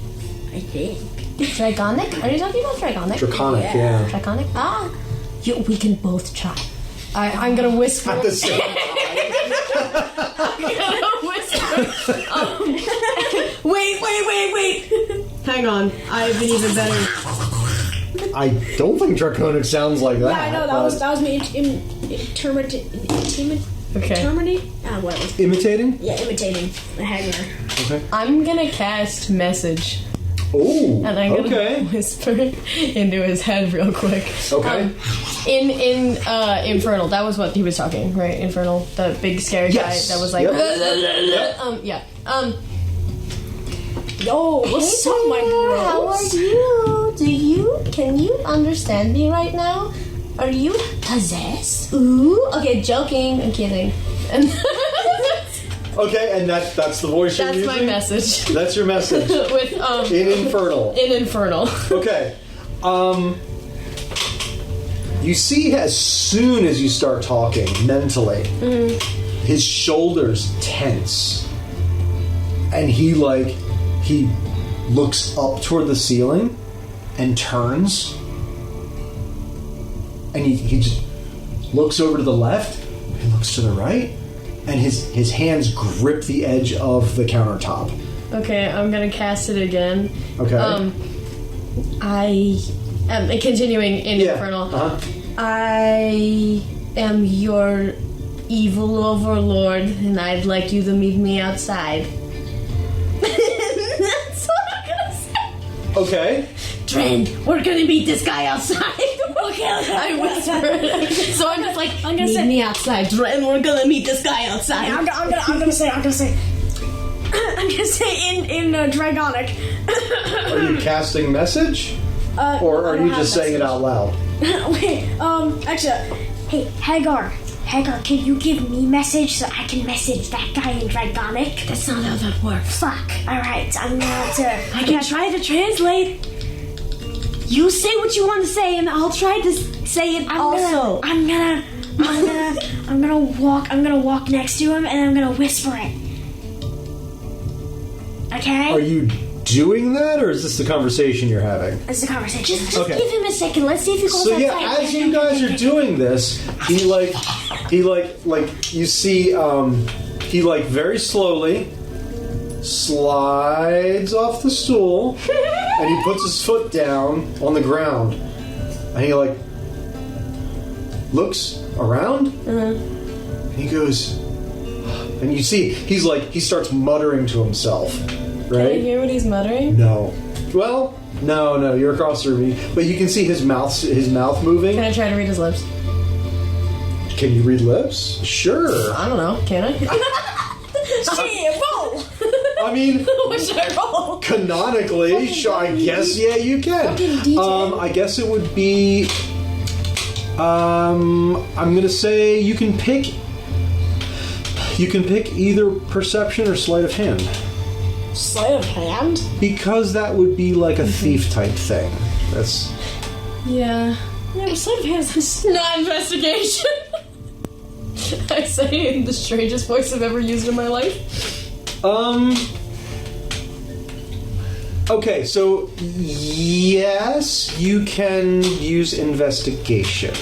I think. Dragonic? Are you talking about Dragonic? Draconic, yeah. Draconic? We can both try. I'm gonna whisper. At the same time. I'm gonna whisper. Wait. Hang on. I have an even better. I don't think Draconic sounds like that. Yeah, I know, that was me whatever. Imitating? Yeah, imitating the Hagar. Okay. I'm gonna cast message. Oh, And I'm gonna okay. whisper into his head real quick. Okay. In Infernal, that was what he was talking, right? Infernal, the big scary Yes. guy that was like, Yep. Yo, what's up, my bros? How are you? Can you understand me right now? Are you possessed? Ooh, okay, joking. I'm kidding. And Okay, and that's the voice you're that's using? my message. That's your message. With In Infernal. In Infernal. Okay. You see, as soon as you start talking mentally, his shoulders tense. And he looks up toward the ceiling and turns. And he just looks over to the left and looks to the right. And his hands grip the edge of the countertop. Okay, I'm gonna cast it again. Okay. I am continuing in Infernal. Uh-huh. I am your evil overlord, and I'd like you to meet me outside. That's what I'm gonna say. Okay. Dren, we're gonna meet this guy outside. Okay, I whisper. So I'm just like, meet me outside. Dren, we're gonna meet this guy outside. I'm gonna say in Dragonic. Are you casting message? Or are you just saying it out loud? Wait, actually, hey, Hagar, can you give me message so I can message that guy in Dragonic? That's not how that works. Fuck. Alright, I'm gonna have to... I can try to translate. You say what you want to say, and I'll try to say it also. I'm gonna walk next to him, and I'm gonna whisper it. Okay? Are you doing that, or is this the conversation you're having? This is a conversation. Just Okay. give him a second. Let's see if he goes So outside. yeah, as you guys are doing this, he you see, he very slowly slides off the stool, and he puts his foot down on the ground, and he looks around, and he goes, and you see, he starts muttering to himself, right? Can you hear what he's muttering? No. Well, no, you're across the room, but you can see his mouth moving. Can I try to read his lips? Can you read lips? Sure. I don't know. Can I? Yeah, roll! I mean, What should I roll? canonically, sure, I guess, yeah, you can. I guess it would be, I'm gonna say you can pick either perception or sleight of hand. Sleight of hand? Because that would be like a thief type thing. That's... Yeah. Yeah, but sleight of hand is... Not investigation. I say in the strangest voice I've ever used in my life. Okay, so yes, you can use investigation.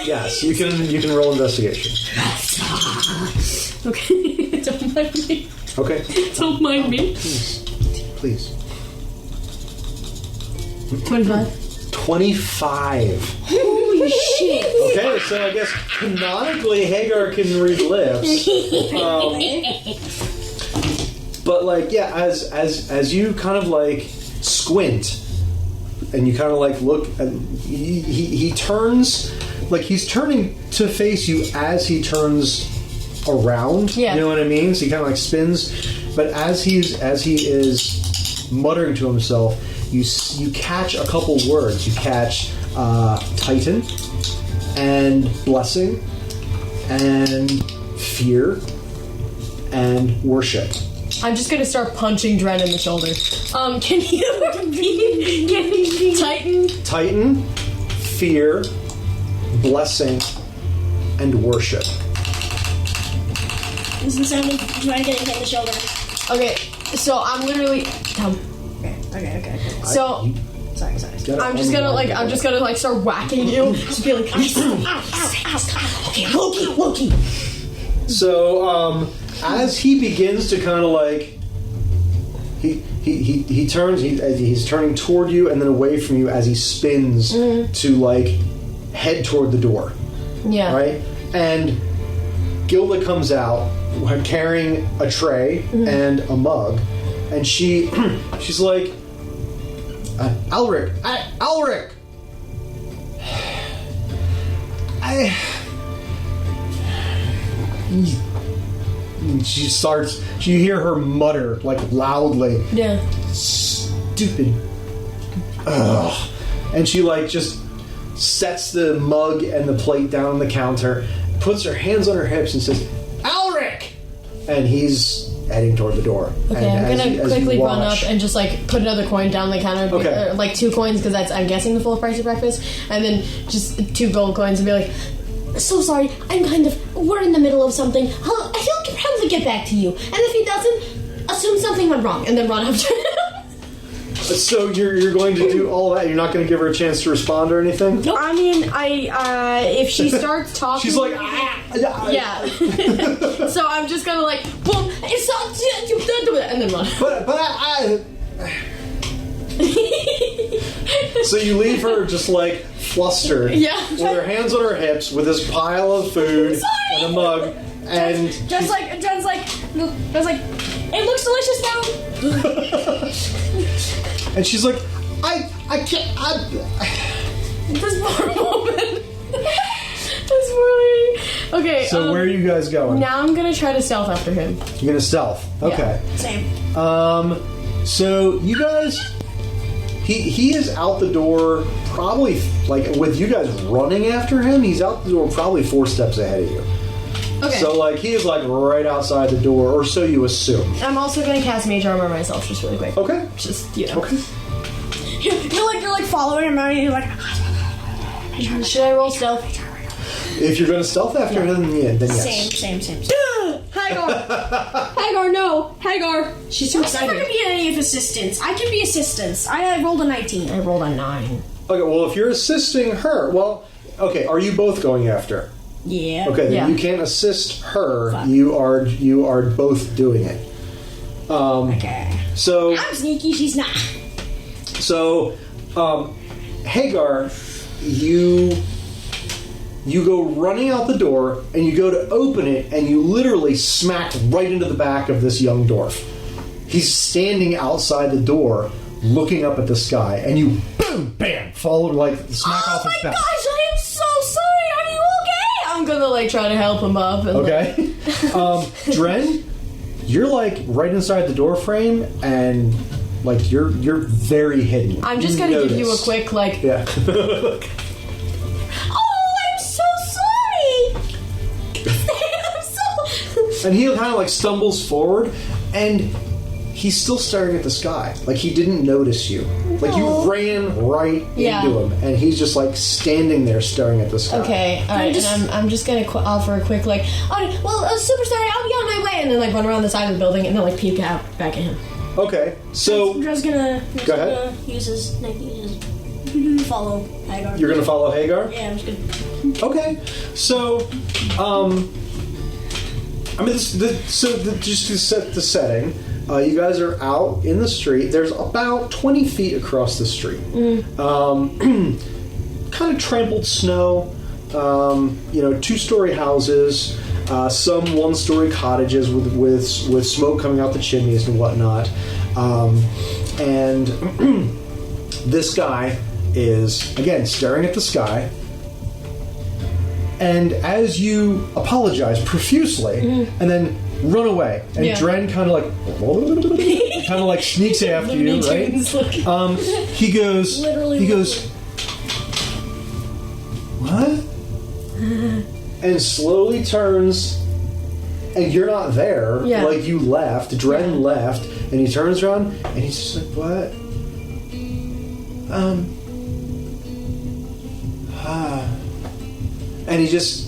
Yes, you can roll investigation. Okay. Don't mind me. Okay, Don't mind me. please. 25. 25. Holy shit. Okay, so I guess canonically Hagar can read lips. But as you kind of squint and you kind of look, he turns, he's turning to face you as he turns around. Yeah. You know what I mean? So he kind of spins, but as he is muttering to himself, you catch a couple words. You catch Titan and blessing and fear and worship. I'm just gonna start punching Dren in the shoulder. Can you repeat? Titan, fear, blessing, and worship. This is sounding trying to get hit in the shoulder. Okay, so I'm literally. Okay. So Sorry. I'm just gonna start whacking you. Just be like, Okay, Loki. So, as he begins to kind of he turns, he's turning toward you and then away from you as he spins to head toward the door. yeah. Right? And Gilda comes out carrying a tray and a mug, and she's like, Alric! You hear her mutter, loudly, Yeah. stupid. Ugh. And she, just sets the mug and the plate down on the counter, puts her hands on her hips and says, Alric! And he's heading toward the door. Okay, And I'm as gonna you quickly run watch- up and just put another coin down the counter, Okay. 2 coins because that's I'm guessing the full price of breakfast, and then just 2 gold coins and be like, So sorry, we're in the middle of something. He'll probably get back to you. And if he doesn't, assume something went wrong and then run after him. So you're going to do all that? You're not going to give her a chance to respond or anything? Nope. I mean, if she starts talking, She's like, yeah. So I'm just gonna boom, it's not, and then run. But So you leave her just flustered, Yeah. with her hands on her hips, with this pile of food and a mug, and Jen's like, it looks delicious now. and she's like, I can't. This poor woman. This poor lady. Okay. So where are you guys going? Now I'm gonna try to stealth after him. You're gonna stealth. Okay. Same. So you guys, he is out the door, probably with you guys running after him. He's out the door, probably 4 steps ahead of you. Okay. So, like, he is, like, right outside the door, or so you assume. I'm also gonna cast Mage Armor myself, just really quick. Okay. Just, you know. Okay. You're like following him around and you're like, Should I roll stealth? If you're going to stealth after him, then yes. same. Hagar, no! Hagar! She's too I'm never excited. gonna be any of assistance. I can be assistance. I rolled a 19. I rolled a 9. Okay, well, if you're assisting her, well, okay, are you both going after? Yeah. Okay, then Yeah. you can't assist her. Fuck. You are both doing it. Okay. So I'm sneaky, she's not. Hagar, you go running out the door, and you go to open it, and you literally smack right into the back of this young dwarf. He's standing outside the door, looking up at the sky, and you boom, bam, fall like smack off his back. Gosh, I am so sorry! Are you okay? I'm gonna, like, try to help him up. And, Okay, Dren, you're like right inside the door frame, and like you're very hidden. I'm just You gonna give you a notice. quick, like, Yeah. oh, I'm so sorry! I'm so... And he kind of like stumbles forward, and he's still staring at the sky. Like he didn't notice you. Like you ran right Yeah. into him, and he's just like standing there staring at the sky. Okay, alright, and I'm just gonna offer a quick, like, oh, well, super sorry, I'll be on my way, and then, like, run around the side of the building, and then, like, peek out back at him. Okay, so Dre's gonna Go ahead. use his follow Hagar. you're gonna follow Hagar? Yeah, I'm just gonna. Okay, so I mean, just to set the setting, you guys are out in the street. There's about 20 feet across the street. Kind of trampled snow. 2-story houses. Some one-story cottages with smoke coming out the chimneys and whatnot. And this guy is again staring at the sky. And as you apologize profusely, and then run away, and Yeah. Dren kind of like sneaks after you, right? He goes, what? And slowly turns, and you're not there. Yeah. Like you left, Dren left, and he turns around, and he's just like, what? And he just,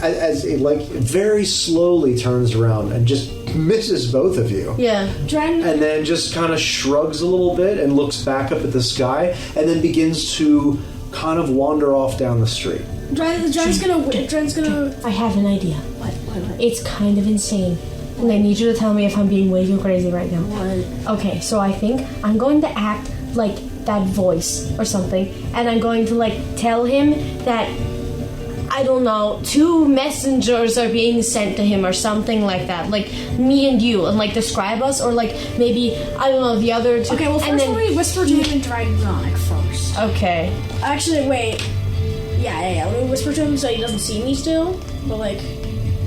as it like very slowly turns around and just misses both of you. Yeah. Dren. And then just kind of shrugs a little bit and looks back up at the sky, and then begins to kind of wander off down the street. Dren's gonna. I have an idea. What? It's kind of insane. And I need you to tell me if I'm being way too crazy right now. What? Okay, so I think I'm going to act like that voice or something, and I'm going to, like, tell him that, I don't know, 2 messengers are being sent to him or something like that. Like, me and you, and, like, describe us, or, like, maybe, I don't know, the other 2. Okay, well, and first then, we whisper to him in Dragonic first. Okay. Actually, wait. Yeah. Let me whisper to him so he doesn't see me still. But, like.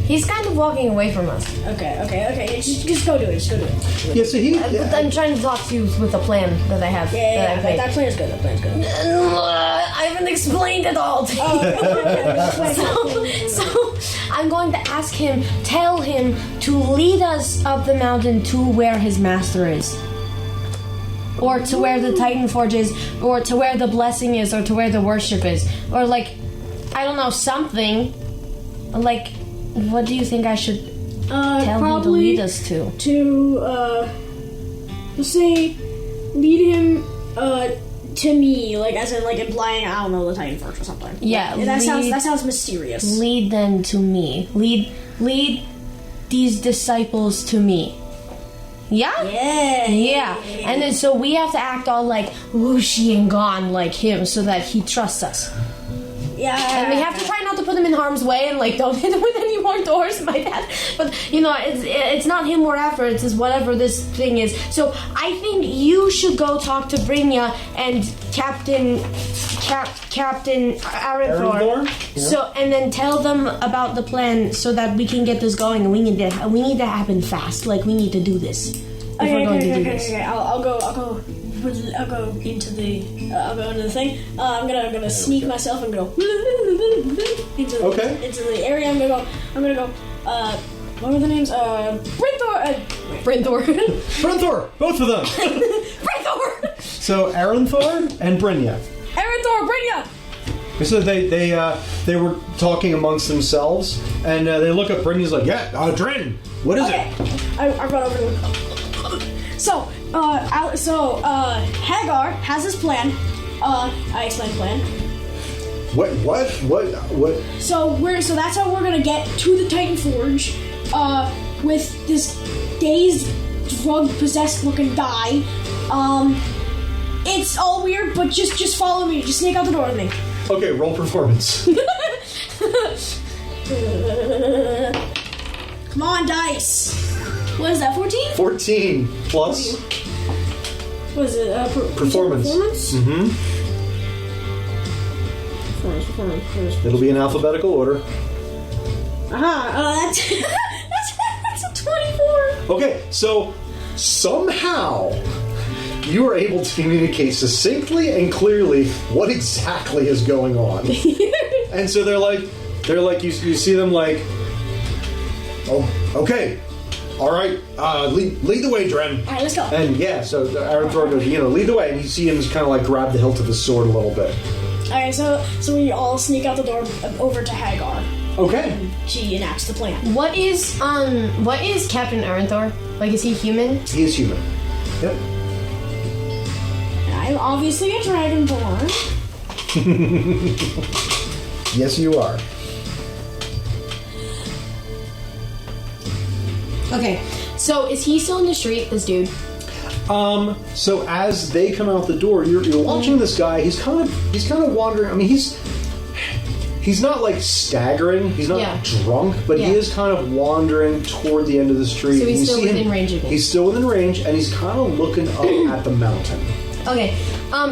He's kind of walking away from us. Okay. Just go do it. Yeah, so he. I'm trying to talk to you with the plan that I have. Yeah. That I've made. That plan is good. I haven't explained it all to you. So I'm going to ask him, tell him to lead us up the mountain to where his master is. Or to where the Titan Forge is, or to where the blessing is, or to where the worship is. Or, like, I don't know, something. Like, what do you think I should tell him to lead us to? Let's say, lead him, to me, like, as in, like, implying, I don't know, the Titan Forge or something. Yeah, That sounds mysterious. Lead them to me. Lead these disciples to me. Yeah? Yeah. And then so we have to act all like whooshy and gone like him so that he trusts us. Yeah. And we have to try not to put him in harm's way and, like, don't hit him with any more doors like that. But, you know, it's not him we're after, it's just whatever this thing is. So I think you should go talk to Brynja and Captain Aranthor. Yeah. So, and then tell them about the plan so that we can get this going. And we need to happen fast. Like, we need to do this. If we're going to do this. Okay. I'll go I'll go into the thing. I'm gonna sneak myself and go into the area. I'm gonna go. What were the names? Brinthor. Brinthor! Both of them! Brinthor! So, Aranthor and Brynja. Aranthor, Brynja! So they were talking amongst themselves, and they look up. Brynja's like, yeah, Dren, what is it? I run over to him. So Hagar has this plan. I explain the plan. What? So that's how we're gonna get to the Titan Forge with this dazed, drug-possessed looking guy. It's all weird, but just follow me. Just sneak out the door with me. Okay, roll performance. Come on, dice. What is that? 14? 14 plus. What is it? Performance. Mm-hmm. Performance. It'll be in alphabetical order. That's a 24. Okay, so somehow you are able to communicate succinctly and clearly what exactly is going on. And so they're like, you see them like, oh, okay, all right, lead the way, Dren. All right, let's go. And yeah, so Aranthor goes, lead the way, and you see him kind of like grab the hilt of his sword a little bit. All right, so we all sneak out the door over to Hagar. Okay. She enacts the plan. What is Captain Aranthor? Like, is he human? He is human. Yep. I'm obviously a dragonborn. Yes, you are. Okay, so is he still in the street, this dude? So as they come out the door, you're watching this guy. He's kind of wandering. I mean, he's not like staggering. He's not drunk, but he is kind of wandering toward the end of the street. So he's still within range of me. He's still within range, and he's kind of looking up at the mountain. Okay,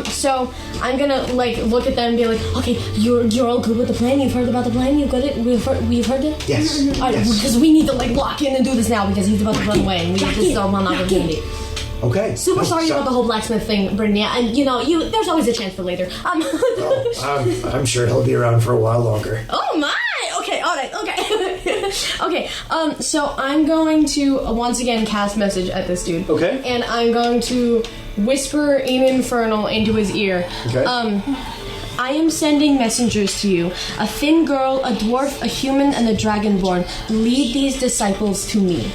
so I'm gonna like look at them and be like, okay, you're all good with the plan. You've heard about the plan. You've got it. We've heard it. Yes. Because we need to like lock in and do this now because he's about to run away and this is our one opportunity. Okay. Super sorry about the whole blacksmith thing, Brynja, and there's always a chance for later. I'm sure he'll be around for a while longer. Oh my! Okay, alright, okay. Okay, so I'm going to once again cast message at this dude. Okay. And I'm going to whisper in Infernal into his ear. Okay. I am sending messengers to you. A thin girl, a dwarf, a human, and a dragonborn. Lead these disciples to me.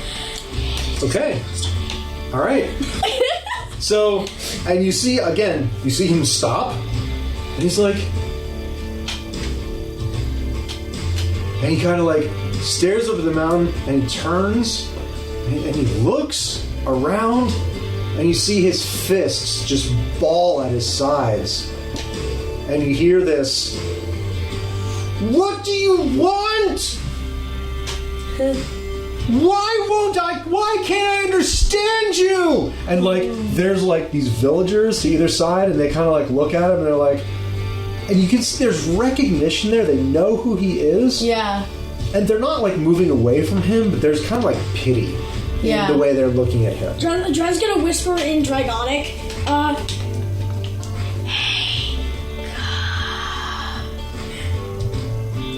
Okay. All right. So, and you see him stop, and he's like, and he kind of like stares over the mountain, and he turns, and he looks around, and you see his fists just ball at his sides, and you hear this, "What do you want? Why can't I understand you?" And like, there's like these villagers to either side, and they kind of like look at him, and they're like, and you can see there's recognition there. They know who he is. Yeah. And they're not like moving away from him, but there's kind of like pity in the way they're looking at him. Dren's gonna whisper in Dragonic,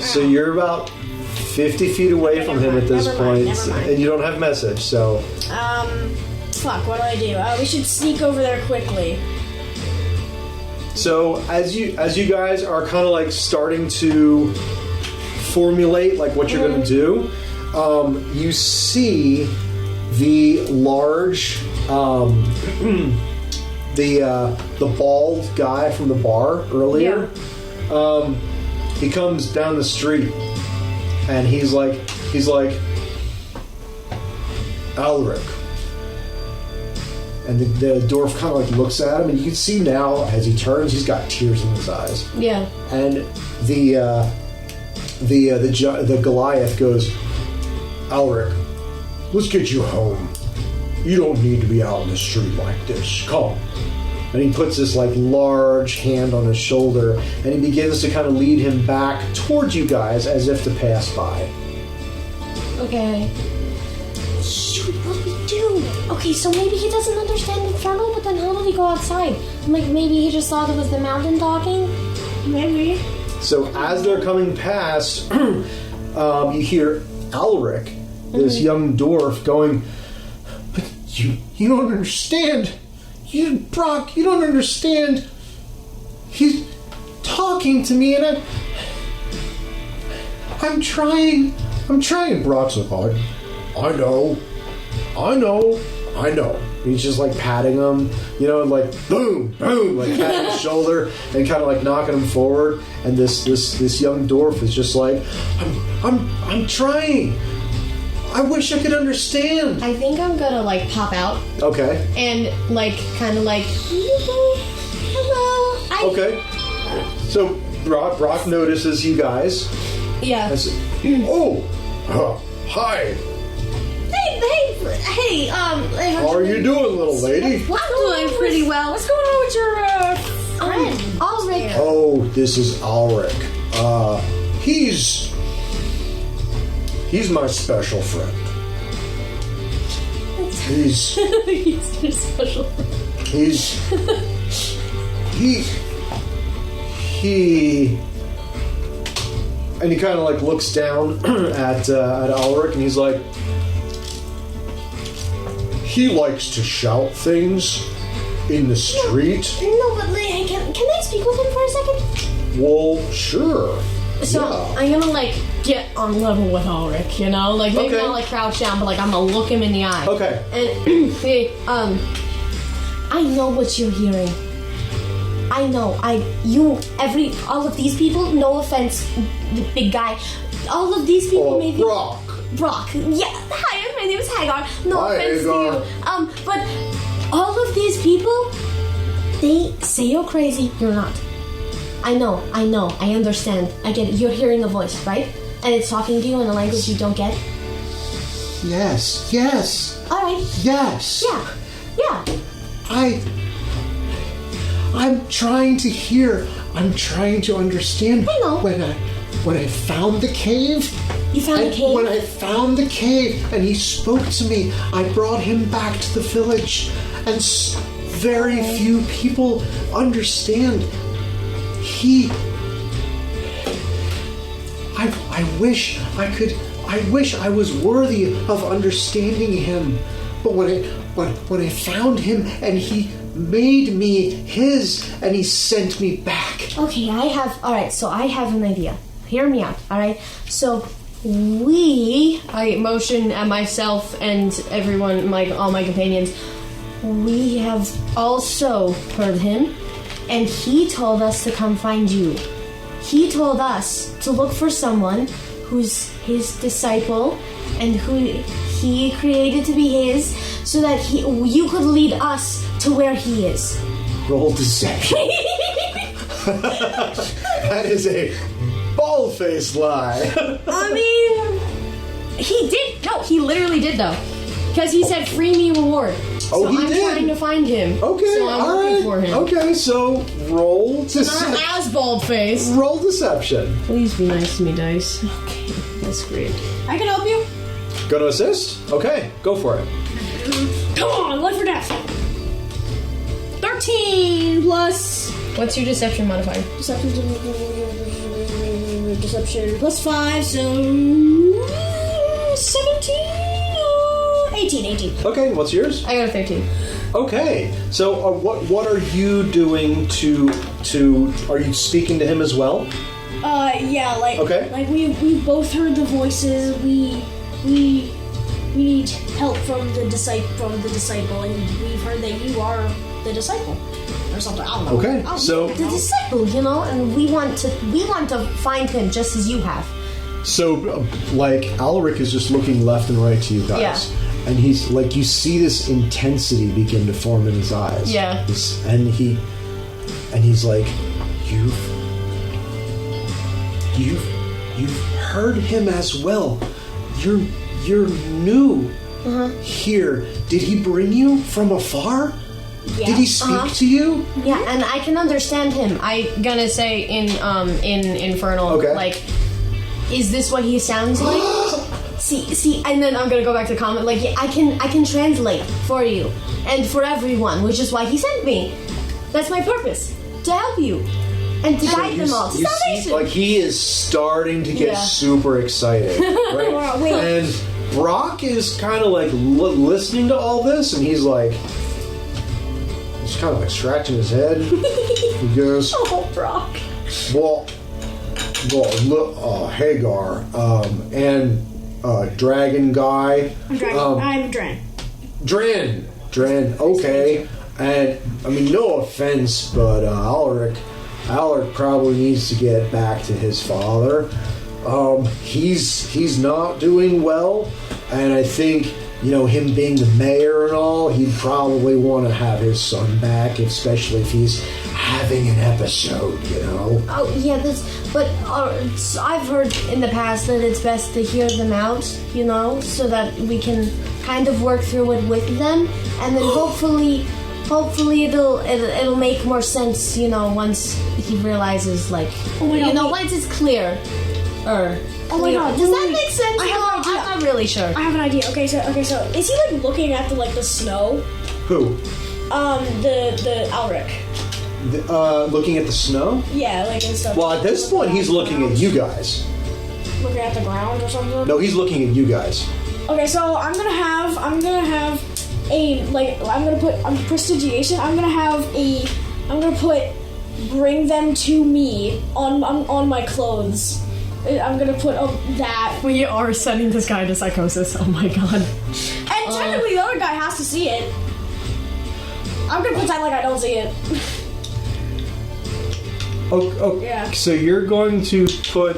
So you're about 50 feet away from him at this point, and you don't have message, so... Fuck, what do? We should sneak over there quickly. So, as you guys are kind of like starting to formulate like what you're going to do, you see the large, the bald guy from the bar earlier. Yeah. He comes down the street, and he's like, Alric. And the dwarf kind of like looks at him, and you can see now as he turns, he's got tears in his eyes. Yeah. And the Goliath goes, Alric, let's get you home. You don't need to be out in the street like this. Come. And he puts this like large hand on his shoulder, and he begins to kind of lead him back towards you guys as if to pass by. Okay. Shoot, what do we do? Okay, so maybe he doesn't understand Infernal, but then how did he go outside? Like, maybe he just thought it was the mountain talking? Maybe. So as they're coming past, you hear Alric, this young dwarf, going, "But you don't understand. Brock, you don't understand. He's talking to me, and I'm trying. Brock's like, I know. He's just like patting him, like boom, boom, like patting his shoulder and kind of like knocking him forward. And this young dwarf is just like, I'm trying. I wish I could understand. I think I'm gonna like pop out Okay. and like kind of like hello. Okay. So Brock notices you guys. Yeah. Hi. Hey. How are you doing, little lady? I'm doing pretty well. What's going on with your friend? Ulrich. Oh, this is Alric. He's my special friend. He's He's your special friend. he and he kind of like looks down at Alric, and he's like, he likes to shout things in the street. No, but like, can I speak with him for a second? Well, sure. So Yeah. I'm gonna like get on level with Ulrich, like maybe Okay. not like crouch down, but like I'm gonna look him in the eye. Okay. And hey, I know what you're hearing. I know. All of these people. No offense, big guy. All of these people, maybe. Brock. Yeah. Hi, my name is Hagar. No Hi, offense Hagar. to you. But all of these people, they say you're crazy. You're not. I know. I understand. I get it. You're hearing a voice, right? And it's talking to you in a language you don't get. Yes. All right. Yes. Yeah. I'm trying to hear. I'm trying to understand. I know. When I found the cave. You found a cave? When I found the cave and he spoke to me, I brought him back to the village. And very few people understand. I wish I could. I wish I was worthy of understanding him. But when I found him and he made me his and he sent me back. Okay, alright, so I have an idea. Hear me out, alright? So I motion at myself and everyone, all my companions, we have also heard him, and he told us to come find you. He told us to look for someone who's his disciple and who he created to be his, so that you could lead us to where he is. Roll deception. That is a bald-faced lie. I mean, he did. No, he literally did though, because he said "free me reward." Oh, so he I'm did? trying to find him. Okay, so I'm all looking right. for him. Okay, so roll deception. Not as bald face. Roll deception. Please be nice to me, dice. Okay, that's great. I can help you. Go to assist? Okay, go for it. Come on, live for death. 13 plus What's your deception modifier? deception plus 5, so 17, 18. Okay, what's yours? I got a 13. Okay, so what are you doing to are you speaking to him as well? Yeah, like Okay. like we both heard the voices. We need help from the disciple, and we've heard that you are the disciple or something. I don't know. Okay, so The disciple, and we want to find him just as you have. like Alric is just looking left and right to you guys. Yeah. And he's like, you see this intensity begin to form in his eyes. Yeah. And he's like, you've heard him as well. You're new here. Did he bring you from afar? Yeah. Did he speak to you? Yeah, and I can understand him. I gonna say in Infernal, Okay. like, is this what he sounds like? See, and then I'm gonna go back to the comment. Like, yeah, I can translate for you and for everyone, which is why he sent me. That's my purpose, to help you and to guide them all to salvation. See, like he is starting to get Yeah. super excited, right? Wait. And Brock is kind of like listening to all this, and he's like, he's kind of like scratching his head. He goes, Oh, Brock. well, look, Hagar, and dragon guy. I'm Dren. Dren, okay. And, I mean, no offense, but Alaric probably needs to get back to his father. He's not doing well, and I think, you know, him being the mayor and all, he'd probably want to have his son back, especially if he's having an episode, you know? Oh yeah, but I've heard in the past that it's best to hear them out, you know, so that we can kind of work through it with them, and then hopefully it'll make more sense, you know, once he realizes, like, Oh my God, you know, wait. once it's clear. Oh my God, Does that wait. make sense? I have an idea. I'm not really sure. I have an idea. Okay, so is he like looking at the snow? Who? The Alric. Looking at the snow? Yeah, like and stuff. Well, at this point, he's looking at you guys. Looking at the ground or something. No, he's looking at you guys. Okay, so I'm gonna have a I'm gonna put prestigiation. I'm gonna put bring them to me on my clothes. I'm gonna put that. We are sending this guy to psychosis. Oh my god. And technically, the other guy has to see it. I'm gonna pretend like I don't see it. Oh, Yeah. So you're going to put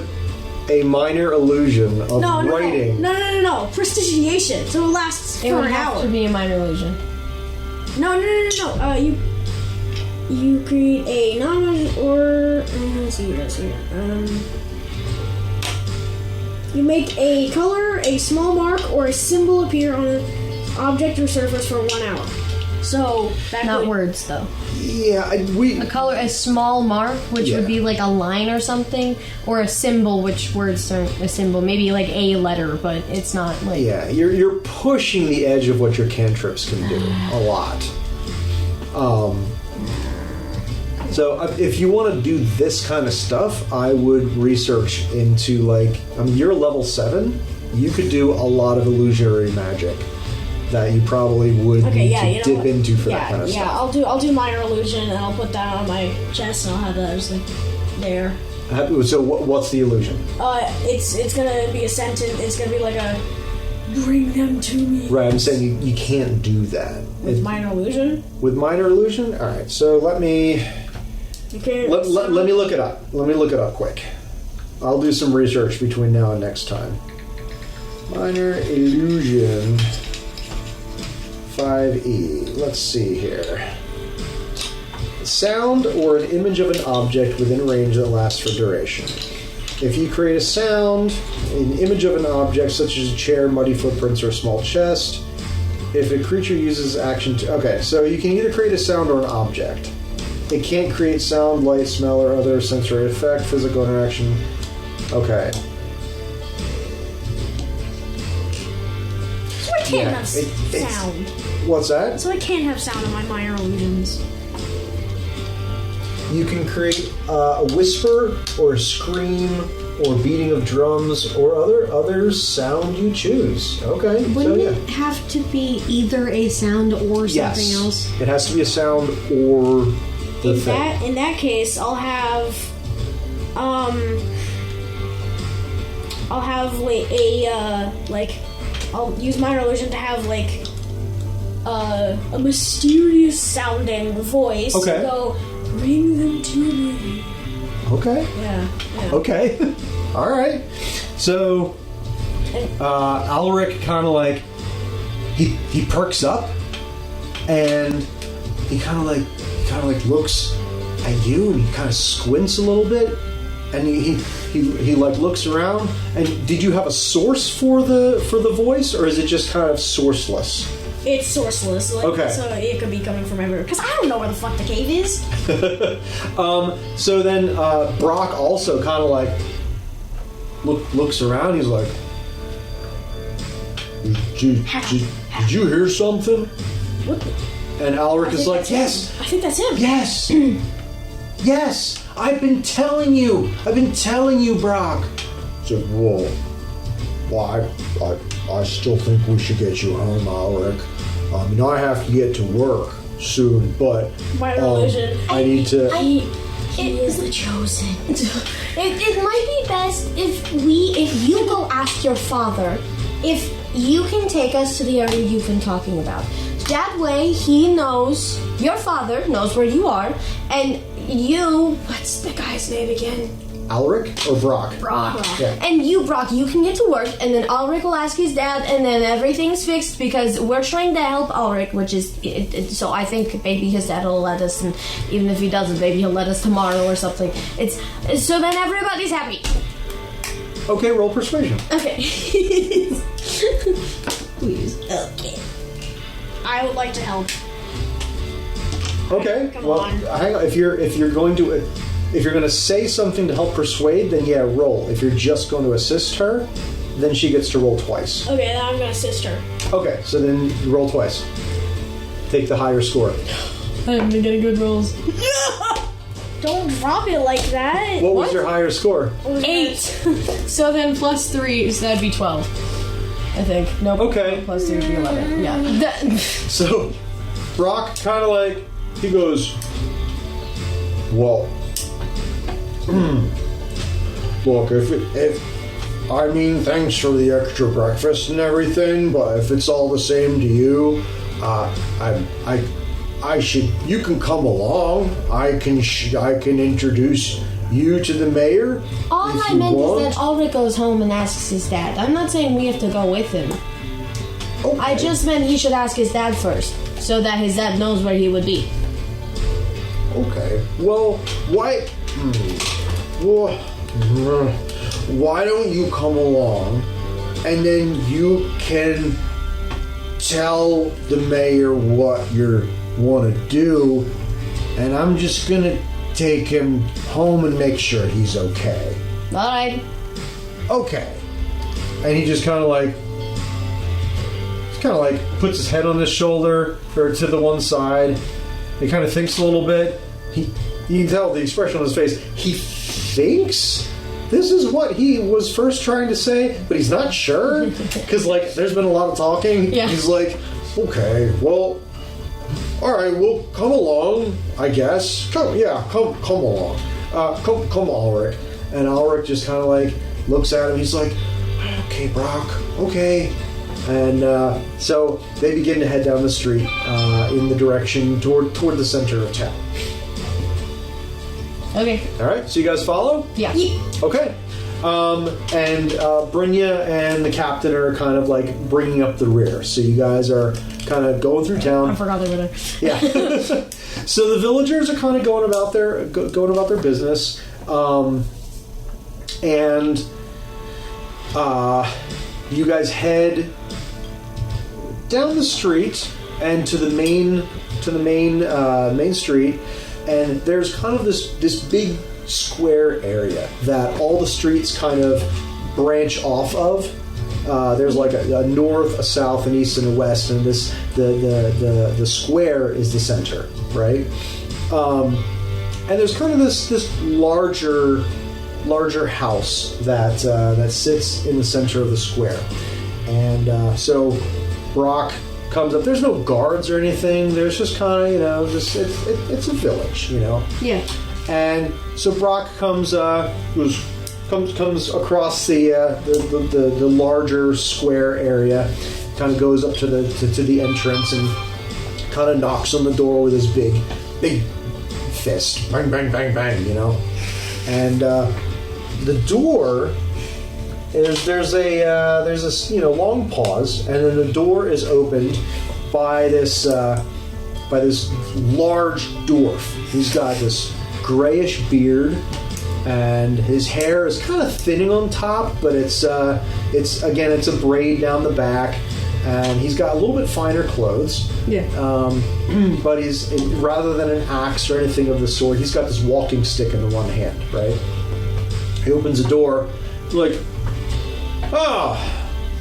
a minor illusion of writing. No. Prestigiation. So it lasts It for would an have hour. to be a minor illusion. No. You create a let's see. You make a color, a small mark, or a symbol appear on an object or surface for 1 hour. So that Not could- words though. Yeah, A color, a small mark, which Yeah. would be like a line or something, or a symbol, which words are a symbol. Maybe like a letter, but it's not like. Yeah, you're pushing the edge of what your cantrips can do a lot. So if you want to do this kind of stuff, I would research into you're level 7. You could do a lot of illusionary magic that you probably would need to dip into for that kind of stuff. I'll do minor illusion and I'll put that on my chest and I'll have that just like there. So what's the illusion? It's gonna be a sentence. It's gonna be like a bring them to me. Right, I'm saying you can't do that. With minor illusion. With minor illusion? All right, so let me let me look it up. Let me look it up quick. I'll do some research between now and next time. Minor illusion 5e. Let's see here. Sound or an image of an object within range that lasts for duration. If you create a sound, an image of an object such as a chair, muddy footprints, or a small chest, if a creature uses action to... Okay, so you can either create a sound or an object. It can't create sound, light, smell, or other sensory effect, physical interaction. Okay. So I can't have it's- sound. What's that? So I can't have sound in my minor illusions. You can create a whisper or a scream or beating of drums or other sound you choose. Okay, Wouldn't so yeah. it have to be either a sound or something Yes. else? It has to be a sound or the thing. In that case, I'll have I'll use minor illusion to have a mysterious sounding voice. Okay. To go bring them to me. Okay. Yeah. Okay. All right. So, Alaric kind of he perks up, and he kind of looks at you, and he kind of squints a little bit, and he looks around. And did you have a source for the voice, or is it just kind of sourceless? It's sourceless. Okay. So it could be coming from everywhere. Because I don't know where the fuck the cave is. So then Brock also kind of looks around. He's like, Did you hear something? What the? And Alric is like, yes, I think that's him. yes, yes. I've been telling you, Brock. So, I still think we should get you home, Alric. I have to get to work soon, but My religion. I need to. He is the chosen. It might be best if you go ask your father if you can take us to the area you've been talking about. That way he knows, your father knows where you are, and you, what's the guy's name again? Alric or Brock? Brock. Yeah. And you, Brock, you can get to work, and then Ulrich will ask his dad, and then everything's fixed because we're trying to help Ulrich, which is, so I think maybe his dad will let us, and even if he doesn't, maybe he'll let us tomorrow or something. So then everybody's happy. Okay, roll persuasion. Okay. Please. Okay. I would like to help. Okay. Come well, on. hang on. If you're going to say something to help persuade, then yeah, roll. If you're just going to assist her, then she gets to roll twice. Okay, then I'm gonna assist her. Okay, so then you roll twice. Take the higher score. I'm gonna get good rolls. Don't drop it like that. What was your higher score? 8. So then plus 3, so that'd be 12. I think. Nope. Okay. Plus 3 would be 11. Yeah. So, Brock kind of like, he goes, well, look, thanks for the extra breakfast and everything, but if it's all the same to you, you can come along. I can introduce you to the mayor. All I meant is that Ulrich goes home and asks his dad. I'm not saying we have to go with him. Okay. I just meant he should ask his dad first, so that his dad knows where he would be. Okay. Well, why don't you come along, and then you can tell the mayor what you want to do, and I'm just gonna take him home and make sure he's okay. All right. Okay. And he just kind of like puts his head on his shoulder or to the one side. He kind of thinks a little bit. You can tell the expression on his face. He thinks this is what he was first trying to say, but he's not sure because there's been a lot of talking. Yeah. He's like, okay, well, all right, well, come along, I guess. Come along. Come, Ulrich. And Ulrich just kind of looks at him. He's like, okay, Brock, okay. And so they begin to head down the street in the direction toward the center of town. Okay. All right, so you guys follow? Yeah. Okay. And Brynja and the captain are kind of bringing up the rear. So you guys are kind of going through town. I forgot they were there. Yeah. So the villagers are kind of going about their business, and you guys head down the street and to the main street, and there's kind of this big square area that all the streets kind of branch off of. There's a north, a south, an east, and a west, and the square is the center, right? And there's kind of this larger house that sits in the center of the square, and so Brock comes up. There's no guards or anything. There's just kind of it's a village, Yeah. And so Brock comes across the larger square area, kind of goes up to the entrance and kind of knocks on the door with his big fist, bang bang bang bang, and the door there's a long pause, and then the door is opened by this large dwarf. He's got this grayish beard, and his hair is kind of thinning on top, but it's a braid down the back, and he's got a little bit finer clothes. Yeah. But he's, rather than an axe or anything of the sort, he's got this walking stick in the one hand, right? He opens the door,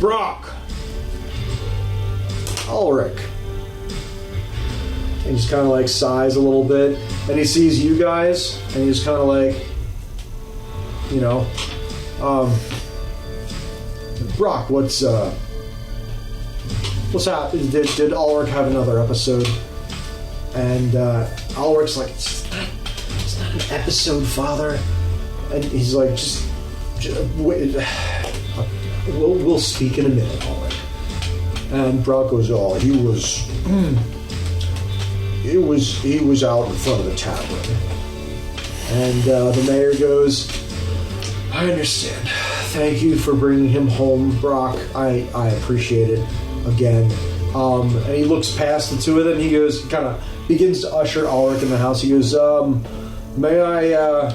Brock, Ulrich. And he just kind of like sighs a little bit, and he sees you guys, and he's kind of like, you know, Brock, what's happened? Did Ulrich have another episode? And Ulrich's like, it's not an episode, Father. And he's like, just wait. We'll speak in a minute, Ulrich. And Brock goes, oh, he was out in front of the tavern. And the mayor goes, I understand. Thank you for bringing him home, Brock. I appreciate it again. And he looks past the two of them. He goes, kind of begins to usher Ulrich in the house. He goes, may I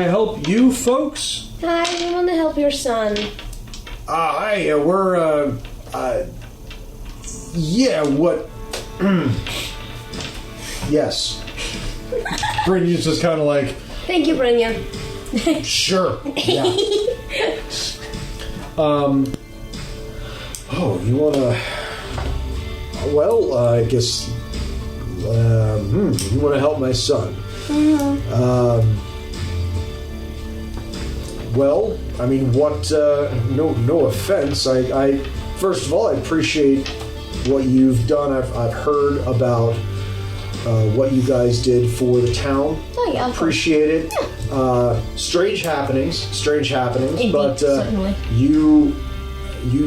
help you folks? Hi, we want to help your son. Hi, we're, yeah, what? Yes. Brynja's just kind of like, Thank you, Brynja. sure. Yeah. Oh, you wanna? Well, I guess. You wanna help my son? Well, I mean, what? No offense. I first of all, I appreciate what you've done. I've heard about what you guys did for the town. Oh yeah, Appreciate it. Strange happenings. Indeed, But certainly. you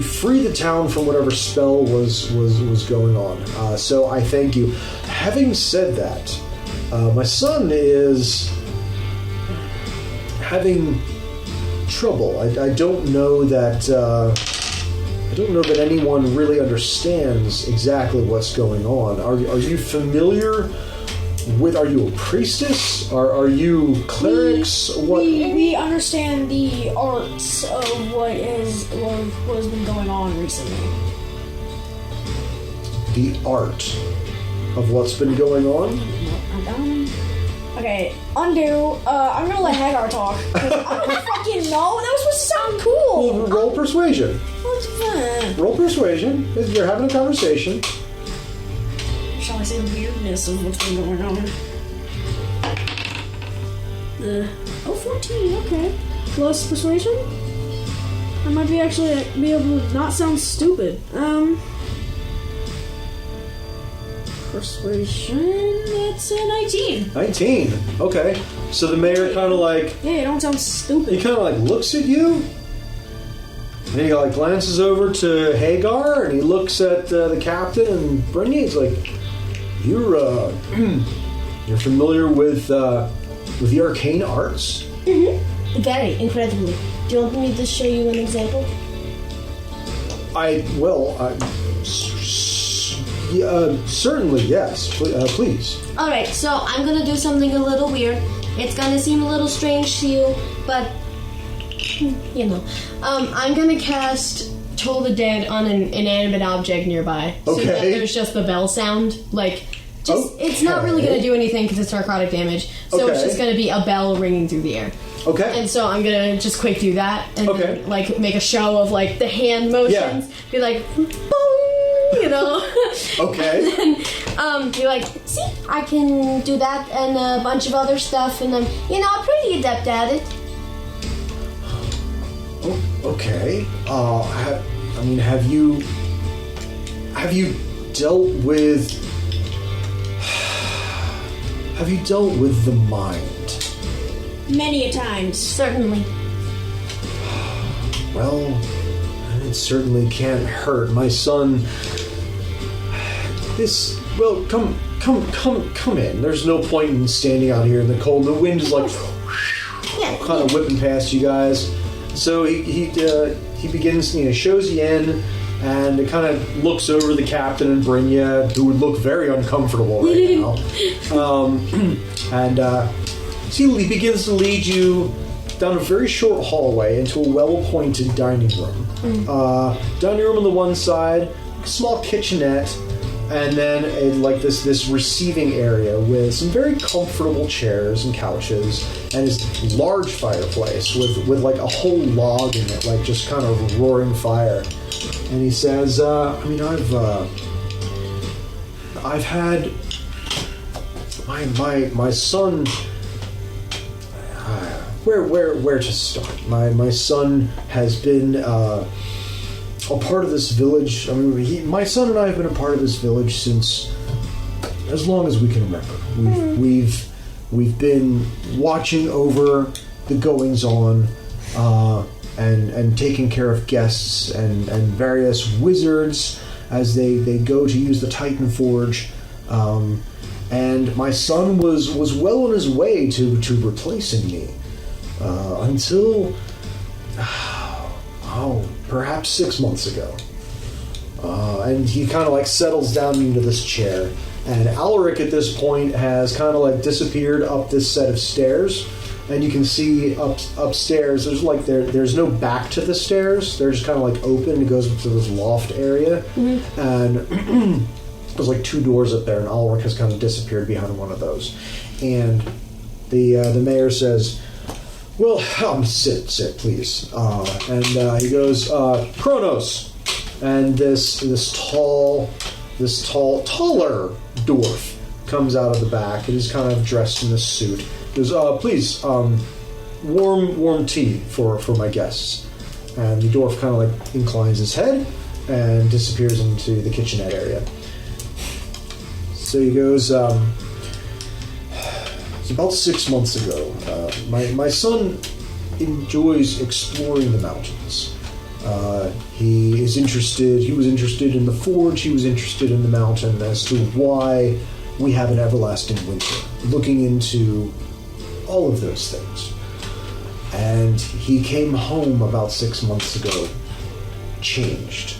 free the town from whatever spell was going on. So I thank you. Having said that, my son is having trouble. I don't know that. I don't know that anyone really understands exactly what's going on. Are you familiar with? Are you a priestess? Are you clerics? We understand the arts of what has been going on recently. The art of what's been going on? Okay, undo. I'm gonna let Hagar talk. 'Cause I don't fucking know. That was supposed to sound cool. Well, roll persuasion. What's fun? Roll persuasion. You're having a conversation. Shall I say the weirdness of what's been going on? 14, okay. Plus persuasion? I might be able to not sound stupid. Persuasion, that's a 19. 19. Okay. So the mayor kind of like, Yeah, don't sound stupid. he kind of like looks at you. And he like glances over to Hagar, and he looks at the captain and Brynja. He's like, "You're familiar with the arcane arts?" Very incredibly. Do you want me to show you an example? Certainly, yes. Please. Alright, so I'm gonna do something a little weird. It's gonna seem a little strange to you, but you know. I'm gonna cast Toll the Dead on an inanimate object nearby. So that Okay. there's just the bell sound. It's not really Okay. gonna do anything because it's necrotic damage. So it's Okay. just gonna be a bell ringing through the air. Okay. And so I'm gonna just quick do that and Okay. then, like make a show of like the hand motions. Yeah. Be like, boom, you know. Okay. Be like, see, I can do that and a bunch of other stuff, and I'm pretty adept at it. Okay. Have you dealt with the mind? Many a times. Certainly. Well, it certainly can't hurt. My son. Come in. There's no point in standing out here in the cold. The wind is like kind of whipping past you guys. So he begins, shows you in, and it kind of looks over the captain and Brynja, who would look very uncomfortable right now. So he begins to lead you down a very short hallway into a well-appointed dining room. Dining room on the one side, small kitchenette, and then this receiving area with some very comfortable chairs and couches, and this large fireplace with like a whole log in it, like just kind of roaring fire. And he says, I've had my son. Where to start? My son has been a part of this village. I mean, my son and I have been a part of this village since as long as we can remember. We've been watching over the goings on and taking care of guests and various wizards as they go to use the Titan Forge. And my son was well on his way to replacing me until perhaps 6 months ago. And he kind of like settles down into this chair. And Alaric at this point has kind of like disappeared up this set of stairs. And you can see upstairs, there's no back to the stairs. They're just kind of like open. It goes into this loft area. Mm-hmm. And there's like 2 doors up there, and Alaric has kind of disappeared behind one of those. And the mayor says, well, sit, please. And he goes, Kronos. And this taller dwarf comes out of the back. He's kind of dressed in this suit. He goes, please, warm tea for my guests. And the dwarf kind of like inclines his head and disappears into the kitchenette area. So he goes, it's about 6 months ago. My son enjoys exploring the mountains. He was interested in the forge, he was interested in the mountain as to why we have an everlasting winter, looking into all of those things. And he came home about 6 months ago, changed.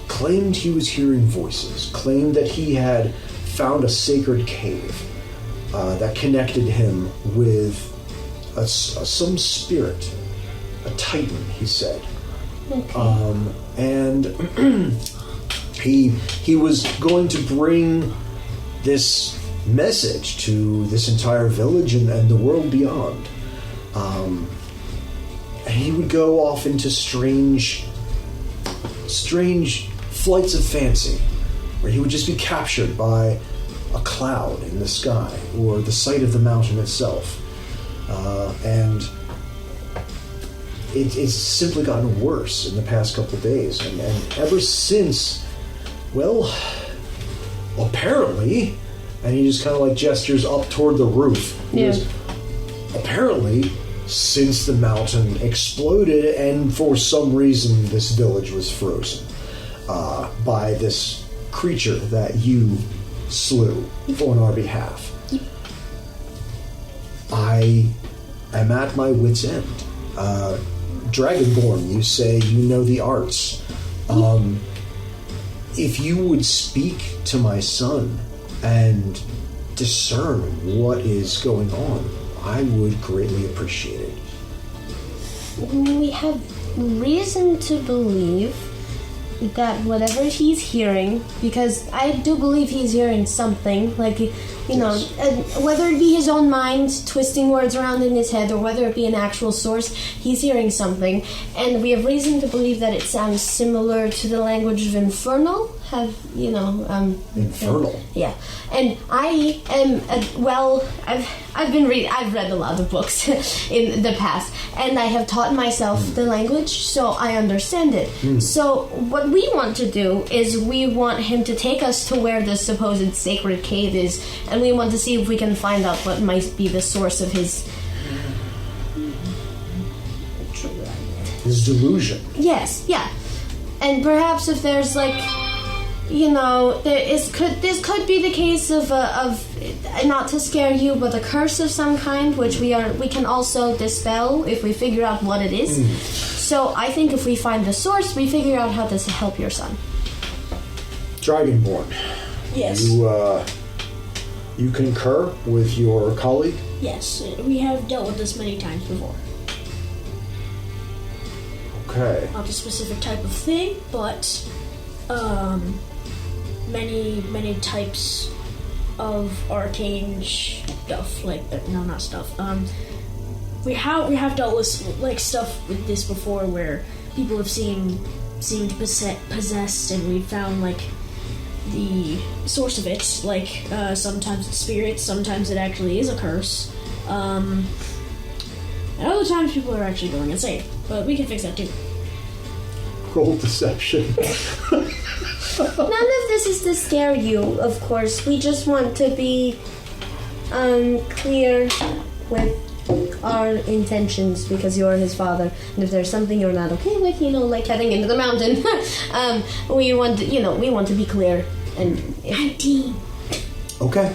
Claimed he was hearing voices, claimed that he had found a sacred cave that connected him with some spirit, a titan, he said. Okay. And he was going to bring this message to this entire village and the world beyond. And he would go off into strange flights of fancy, where he would just be captured by a cloud in the sky or the sight of the mountain itself. And it's simply gotten worse in the past couple of days. And ever since, well, apparently, and he just kind of like gestures up toward the roof. Yeah. Apparently, since the mountain exploded and for some reason this village was frozen by this creature that you slew on our behalf. I am at my wit's end. Dragonborn, you say you know the arts. If you would speak to my son and discern what is going on, I would greatly appreciate it. We have reason to believe that whatever he's hearing, because I do believe he's hearing something, like, you know, whether it be his own mind twisting words around in his head or whether it be an actual source, he's hearing something. And we have reason to believe that it sounds similar to the language of Infernal. Infernal? Yeah. And I am, I've read a lot of books in the past, and I have taught myself the language, so I understand it. So what we want to do is we want him to take us to where the supposed sacred cave is, and we want to see if we can find out what might be the source of his delusion. Yes, yeah. And perhaps if there's like, you know, this could be the case of not to scare you, but a curse of some kind, which we can also dispel if we figure out what it is. So I think if we find the source, we figure out how to help your son. Dragonborn. Yes. You concur with your colleague? Yes, we have dealt with this many times before. Okay. Not a specific type of thing, but many types of arcane stuff, like no, not stuff. We have dealt with like stuff with this before, where people have seemed possessed, and we found like the source of it. Like sometimes it's spirits, sometimes it actually is a curse, and other times people are actually going insane. But we can fix that too. Roll deception. None of this is to scare you, of course. We just want to be clear with our intentions because you're his father. And if there's something you're not okay with, like heading into the mountain, we want to be clear. And 19. Okay.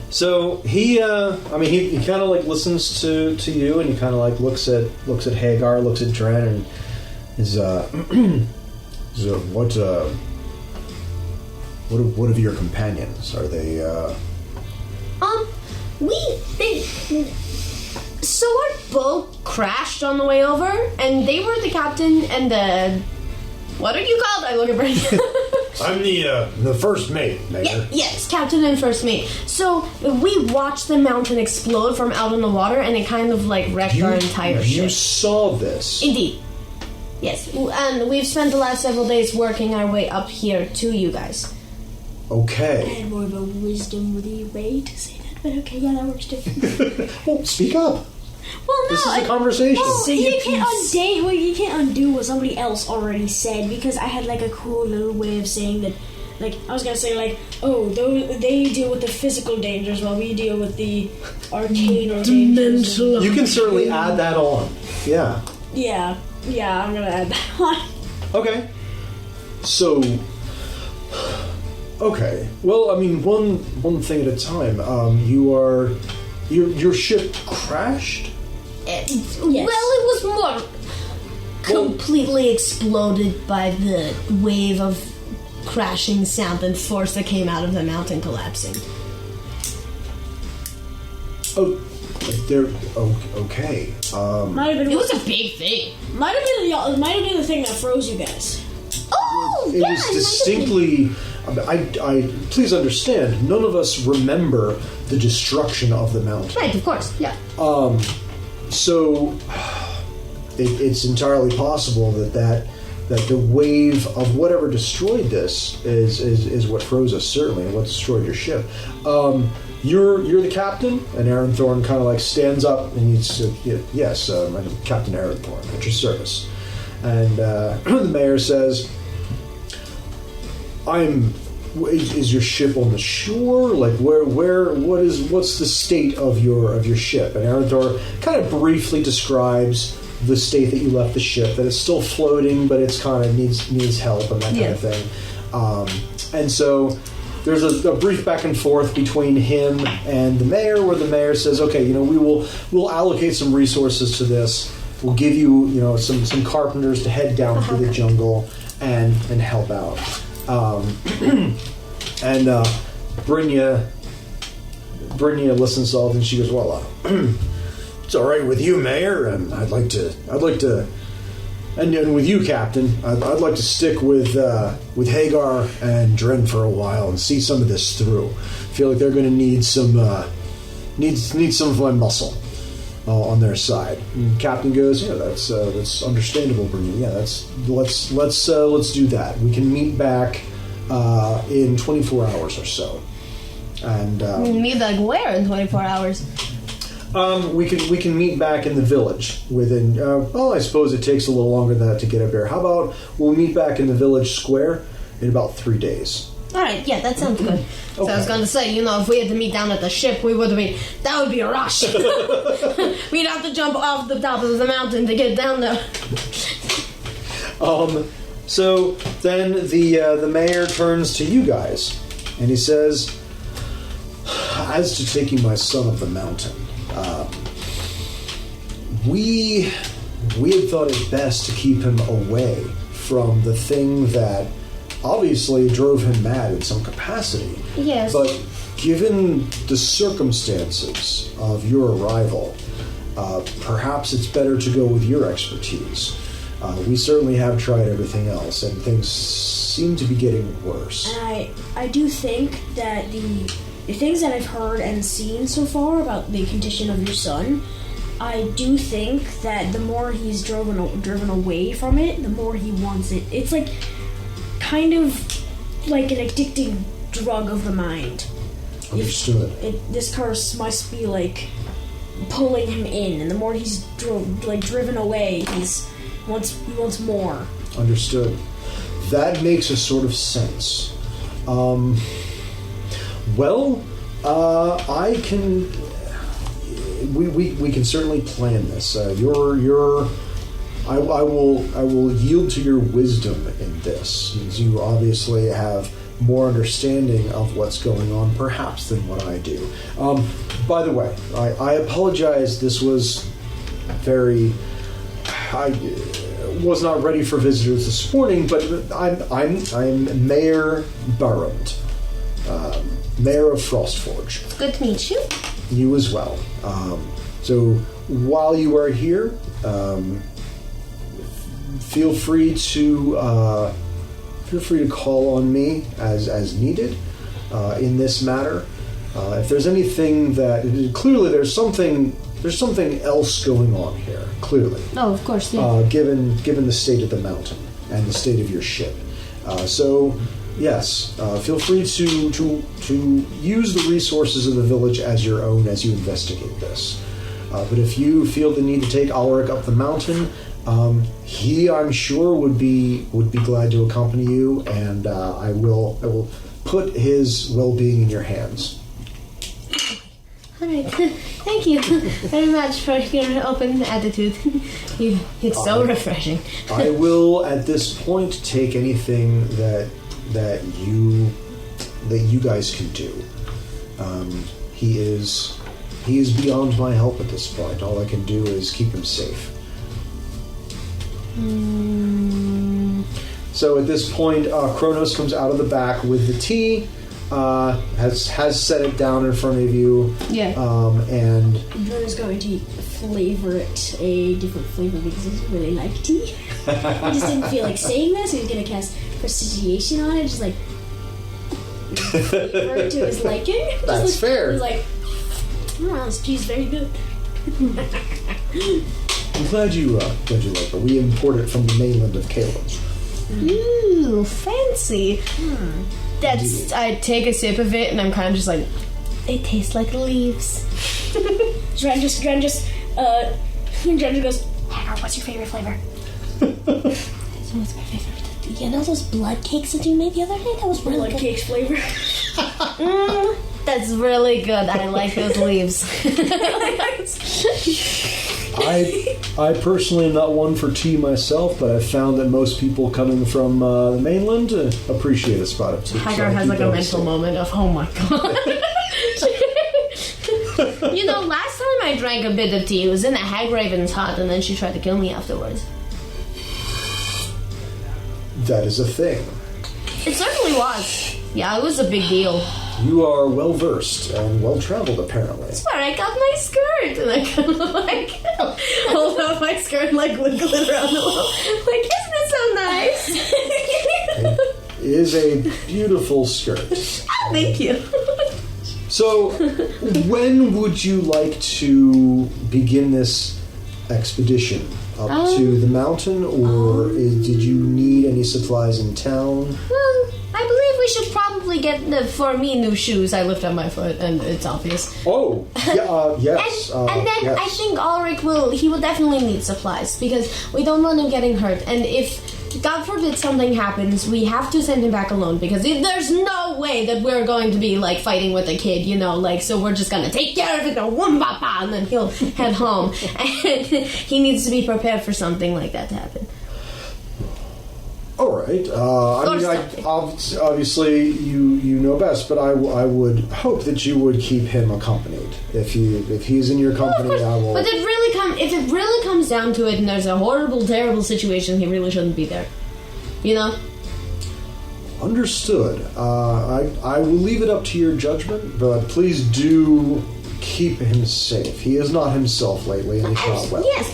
So he kind of like listens to you, and he kind of like looks at Hagar, looks at Dren, and is what of your companions? Are they So our boat crashed on the way over, and they were the captain and the... What are you called? I look at Brandon. I'm the first mate, Mayor. Yes, captain and first mate. So we watched the mountain explode from out in the water, and it kind of like wrecked our entire ship. You saw this? Indeed. Yes, and we've spent the last several days working our way up here to you guys. Okay. I had more of a wisdom-worthy way to say that, but okay, yeah, that works too. Well, speak up. Well, no, This is a conversation. Well, you can't undo what somebody else already said, because I had like a cool little way of saying that. Like, I was gonna say, like, oh, they deal with the physical dangers while we deal with the arcane dangers. You can certainly add that on. Yeah. Yeah, I'm gonna add that on. Okay. So. Okay. Well, I mean, one thing at a time. Your ship crashed? Yes. Well, it was more completely exploded by the wave of crashing sound and force that came out of the mountain collapsing. Oh, they're okay. It was a big thing. Might have been the thing that froze you guys. Oh, It was distinctly. I please understand. None of us remember the destruction of the mountain. Right, of course, yeah. So it's entirely possible that the wave of whatever destroyed this is what froze us, certainly, and what destroyed your ship. You're the captain, and Aaron Thorne kind of like stands up and he's yes, I'm Captain Aaron Thorne at your service. And the mayor says, Is your ship on the shore? Like what's the state of your ship? And Aaron Thor kind of briefly describes the state that you left the ship, that it's still floating, but it's kind of needs help and that kind of thing. And so there's a brief back and forth between him and the mayor, where the mayor says, okay, we'll allocate some resources to this. We'll give you some carpenters to head down through the jungle and help out. And Brynja listens to all of it, and she goes, well, it's all right with you, Mayor, and I'd like to, and with you, Captain, I'd like to stick with Hagar and Dren for a while and see some of this through. I feel like they're going to need some of my muscle on their side. And Captain goes, yeah, that's understandable, Brynja. Yeah, let's do that. We can meet back in 24 hours or so. And meet back where in 24 hours? We can meet back in the village within. I suppose it takes a little longer than that to get up here. How about we'll meet back in the village square in about 3 days? All right, yeah, that sounds good. So I was going to say, if we had to meet down at the ship, that would be a rush. We'd have to jump off the top of the mountain to get down there. So then the mayor turns to you guys, and he says, as to taking my son of the mountain, we had thought it best to keep him away from the thing that obviously drove him mad in some capacity. Yes. But given the circumstances of your arrival, perhaps it's better to go with your expertise. We certainly have tried everything else, and things seem to be getting worse. And I do think that the things that I've heard and seen so far about the condition of your son, I do think that the more he's driven away from it, the more he wants it. It's like kind of like an addicting drug of the mind. Understood. This curse must be like pulling him in, and the more he's driven away, he wants more. Understood. That makes a sort of sense. I can. We can certainly plan this. I will yield to your wisdom in this, as you obviously have more understanding of what's going on, perhaps, than what I do. By the way, I apologize. This was very. I was not ready for visitors this morning, but I'm Mayor Burrand, Mayor of Frostforge. Good to meet you. You as well. So while you are here, feel free to call on me as needed in this matter. If there's anything that clearly there's something else going on here. Clearly. Oh, of course, yeah. Given the state of the mountain and the state of your ship. So yes, feel free to use the resources of the village as your own as you investigate this. But if you feel the need to take Ulrich up the mountain, he, I'm sure, would be glad to accompany you, and I will put his well-being in your hands. All right. Thank you very much for your open attitude. It's so refreshing. I will, at this point, take anything that you guys can do. He is beyond my help at this point. All I can do is keep him safe. So at this point, Kronos comes out of the back with the tea. Has set it down in front of you. Yeah. And Dren is going to flavor it a different flavor because he doesn't really like tea. He just didn't feel like saying this. So he's going to cast prestidigitation on it, just like flavor it to his liking. That's fair. He's like, oh, this tea's very good. I'm glad you like it. We import it from the mainland of Caleb. Ooh, fancy. I take a sip of it and I'm kind of just like, it tastes like leaves. Dren just goes, Hagar, what's your favorite flavor? What's my favorite? You know those blood cakes that you made the other day? That was really Blood good. cakes flavor. That's really good. I like those leaves. I personally am not one for tea myself, but I've found that most people coming from the mainland appreciate a spot of tea. Hagar has like a mental moment of, oh my god. You know, last time I drank a bit of tea, it was in a hag raven's hut, and then she tried to kill me afterwards. That is a thing. It certainly was. Yeah, it was a big deal. You are well versed and well traveled, apparently. That's where I got my skirt, and I kind of like hold out my skirt and like wiggle it around the wall. Like, isn't it so nice? It is a beautiful skirt. Oh, thank you. So, when would you like to begin this expedition? Up to the mountain, or did you need any supplies in town? Well, I believe we should probably get, for me, new shoes. I lift up my foot, and it's obvious. Oh, yeah, yes. And then yes. I think Ulrich will definitely need supplies, because we don't want him getting hurt. And if, God forbid, something happens, we have to send him back alone, because there's no way that we're going to be, like, fighting with a kid, you know, like, so we're just gonna take care of it, and then he'll head home. And he needs to be prepared for something like that to happen. All right. Obviously, you know best, but I would hope that you would keep him accompanied. If he's in your company, I will. But if it really comes down to it, and there's a horrible, terrible situation, he really shouldn't be there. You know. Understood. I will leave it up to your judgment, but please do keep him safe. He is not himself lately, and he's not well. Yes.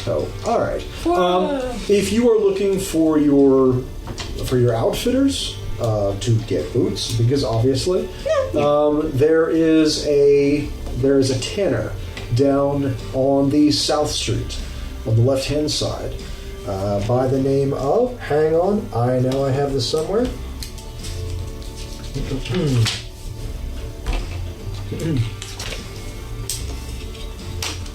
So, all right. If you are looking for your outfitters to get boots, because obviously there is a tanner down on the South Street, on the left-hand side, by the name of, hang on, I know I have this somewhere.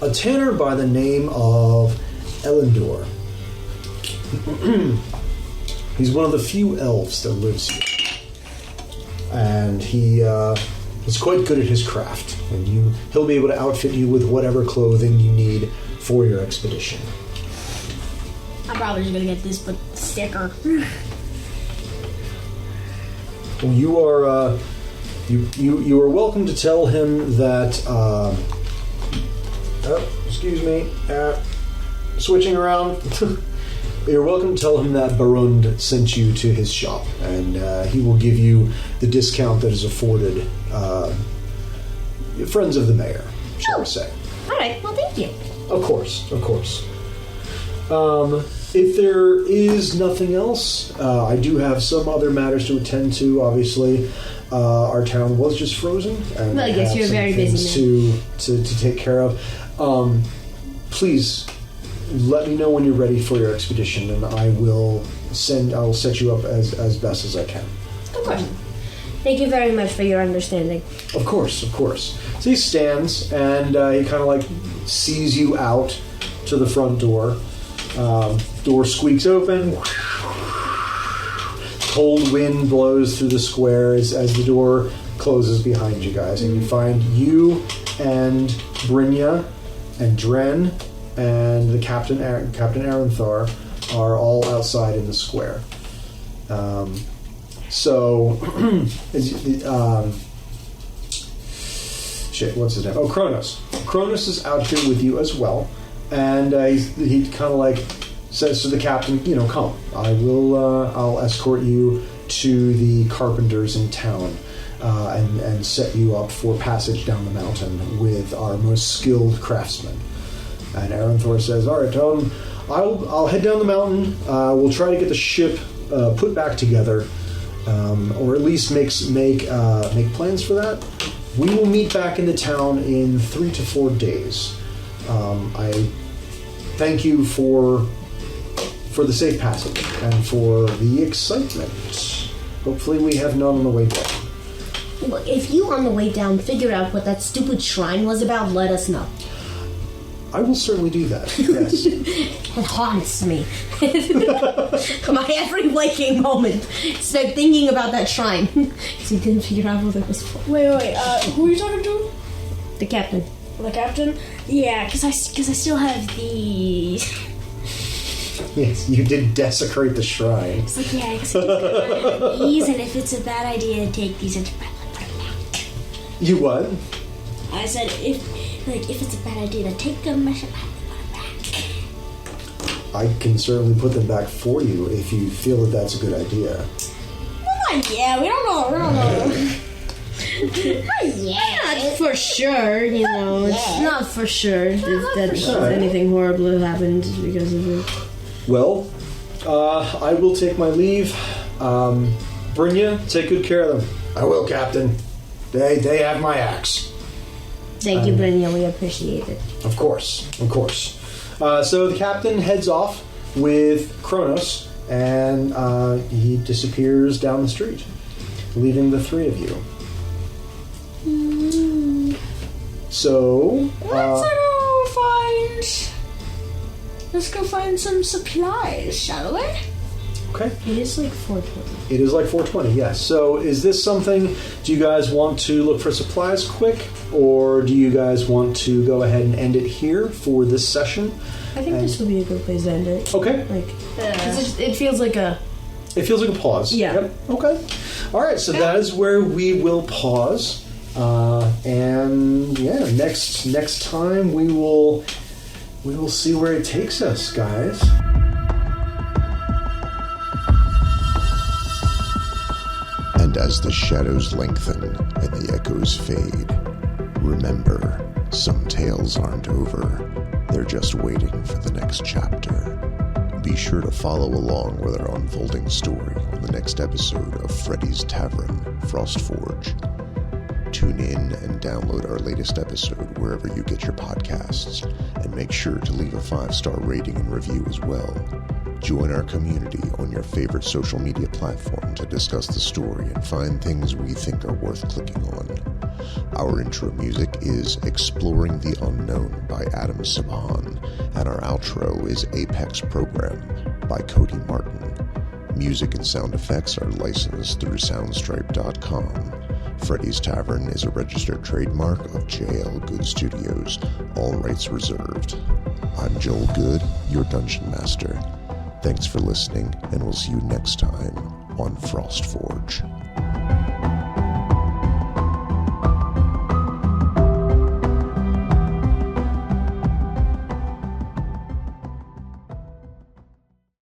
A tanner by the name of Elendor. He's one of the few elves that lives here. And he is quite good at his craft. And he'll be able to outfit you with whatever clothing you need for your expedition. I'm probably just gonna get this, but sticker. Well, you are welcome to tell him that. Switching around. You're welcome to tell him that Barund sent you to his shop, and he will give you the discount that is afforded friends of the mayor, shall we say. All right. Well, thank you. Of course. If there is nothing else, I do have some other matters to attend to. Obviously, our town was just frozen, and Well, yes, have you're some very busy things to take care of. Please let me know when you're ready for your expedition, and I will set you up as best as I can. Of course. Thank you very much for your understanding. Of course. So he stands, and he kind of like sees you out to the front door. Door squeaks open. Cold wind blows through the square as the door closes behind you guys, and you find you and Brynja and Dren and the Captain Aranthar are all outside in the square. What's his name? Oh, Kronos. Kronos is out here with you as well, and he kind of like says to the captain, come. I'll escort you to the carpenters in town, and set you up for passage down the mountain with our most skilled craftsmen. And Aranthar says, all right, I'll head down the mountain. We'll try to get the ship put back together, or at least make plans for that. We will meet back in the town in 3 to 4 days. I thank you for the safe passage and for the excitement. Hopefully we have none on the way down. Look, if you on the way down figure out what that stupid shrine was about, let us know. I will certainly do that, yes. It haunts me. My every waking moment. Start thinking about that shrine. Because we didn't figure out what it was for. Wait. Who are you talking to? The captain. The captain? Yeah, because I still have the. Yes, you did desecrate the shrine. It's like, yeah, because these, and if it's a bad idea to take these into back. You what? I said if it's a bad idea to take them, I should probably put them back. I can certainly put them back for you if you feel that that's a good idea. Yeah, we don't know. Not for sure, It's not for sure if anything horrible happened because of it. Well, I will take my leave. Brynja, take good care of them. I will, Captain. They have my axe. Thank you, Brynja. We appreciate it. Of course. So the captain heads off with Kronos, and he disappears down the street, leaving the three of you. So Let's go find some supplies, shall we? Okay. It is like 4:20. It is like 4:20, yes. So is this something, do you guys want to look for supplies quick, or do you guys want to go ahead and end it here for this session? I think this would be a good place to end it. Okay. It feels like a... It feels like a pause. Yeah. Yep. Okay. All right, so that is where we will pause. And yeah, next time we will see where it takes us, guys. And as the shadows lengthen and the echoes fade, remember, some tales aren't over. They're just waiting for the next chapter. Be sure to follow along with our unfolding story on the next episode of Freddy's Tavern, Frostforge. tune in and download our latest episode wherever you get your podcasts, and make sure to leave a 5-star rating and review as well. Join our community on your favorite social media platform to discuss the story and find things we think are worth clicking on. Our intro music is Exploring the Unknown by Adam Saban, and our outro is Apex Program by Cody Martin. Music and sound effects are licensed through Soundstripe.com. Freddy's Tavern is a registered trademark of JL Good Studios. All rights reserved. I'm Joel Good, your Dungeon Master. Thanks for listening, and we'll see you next time on Frostforge.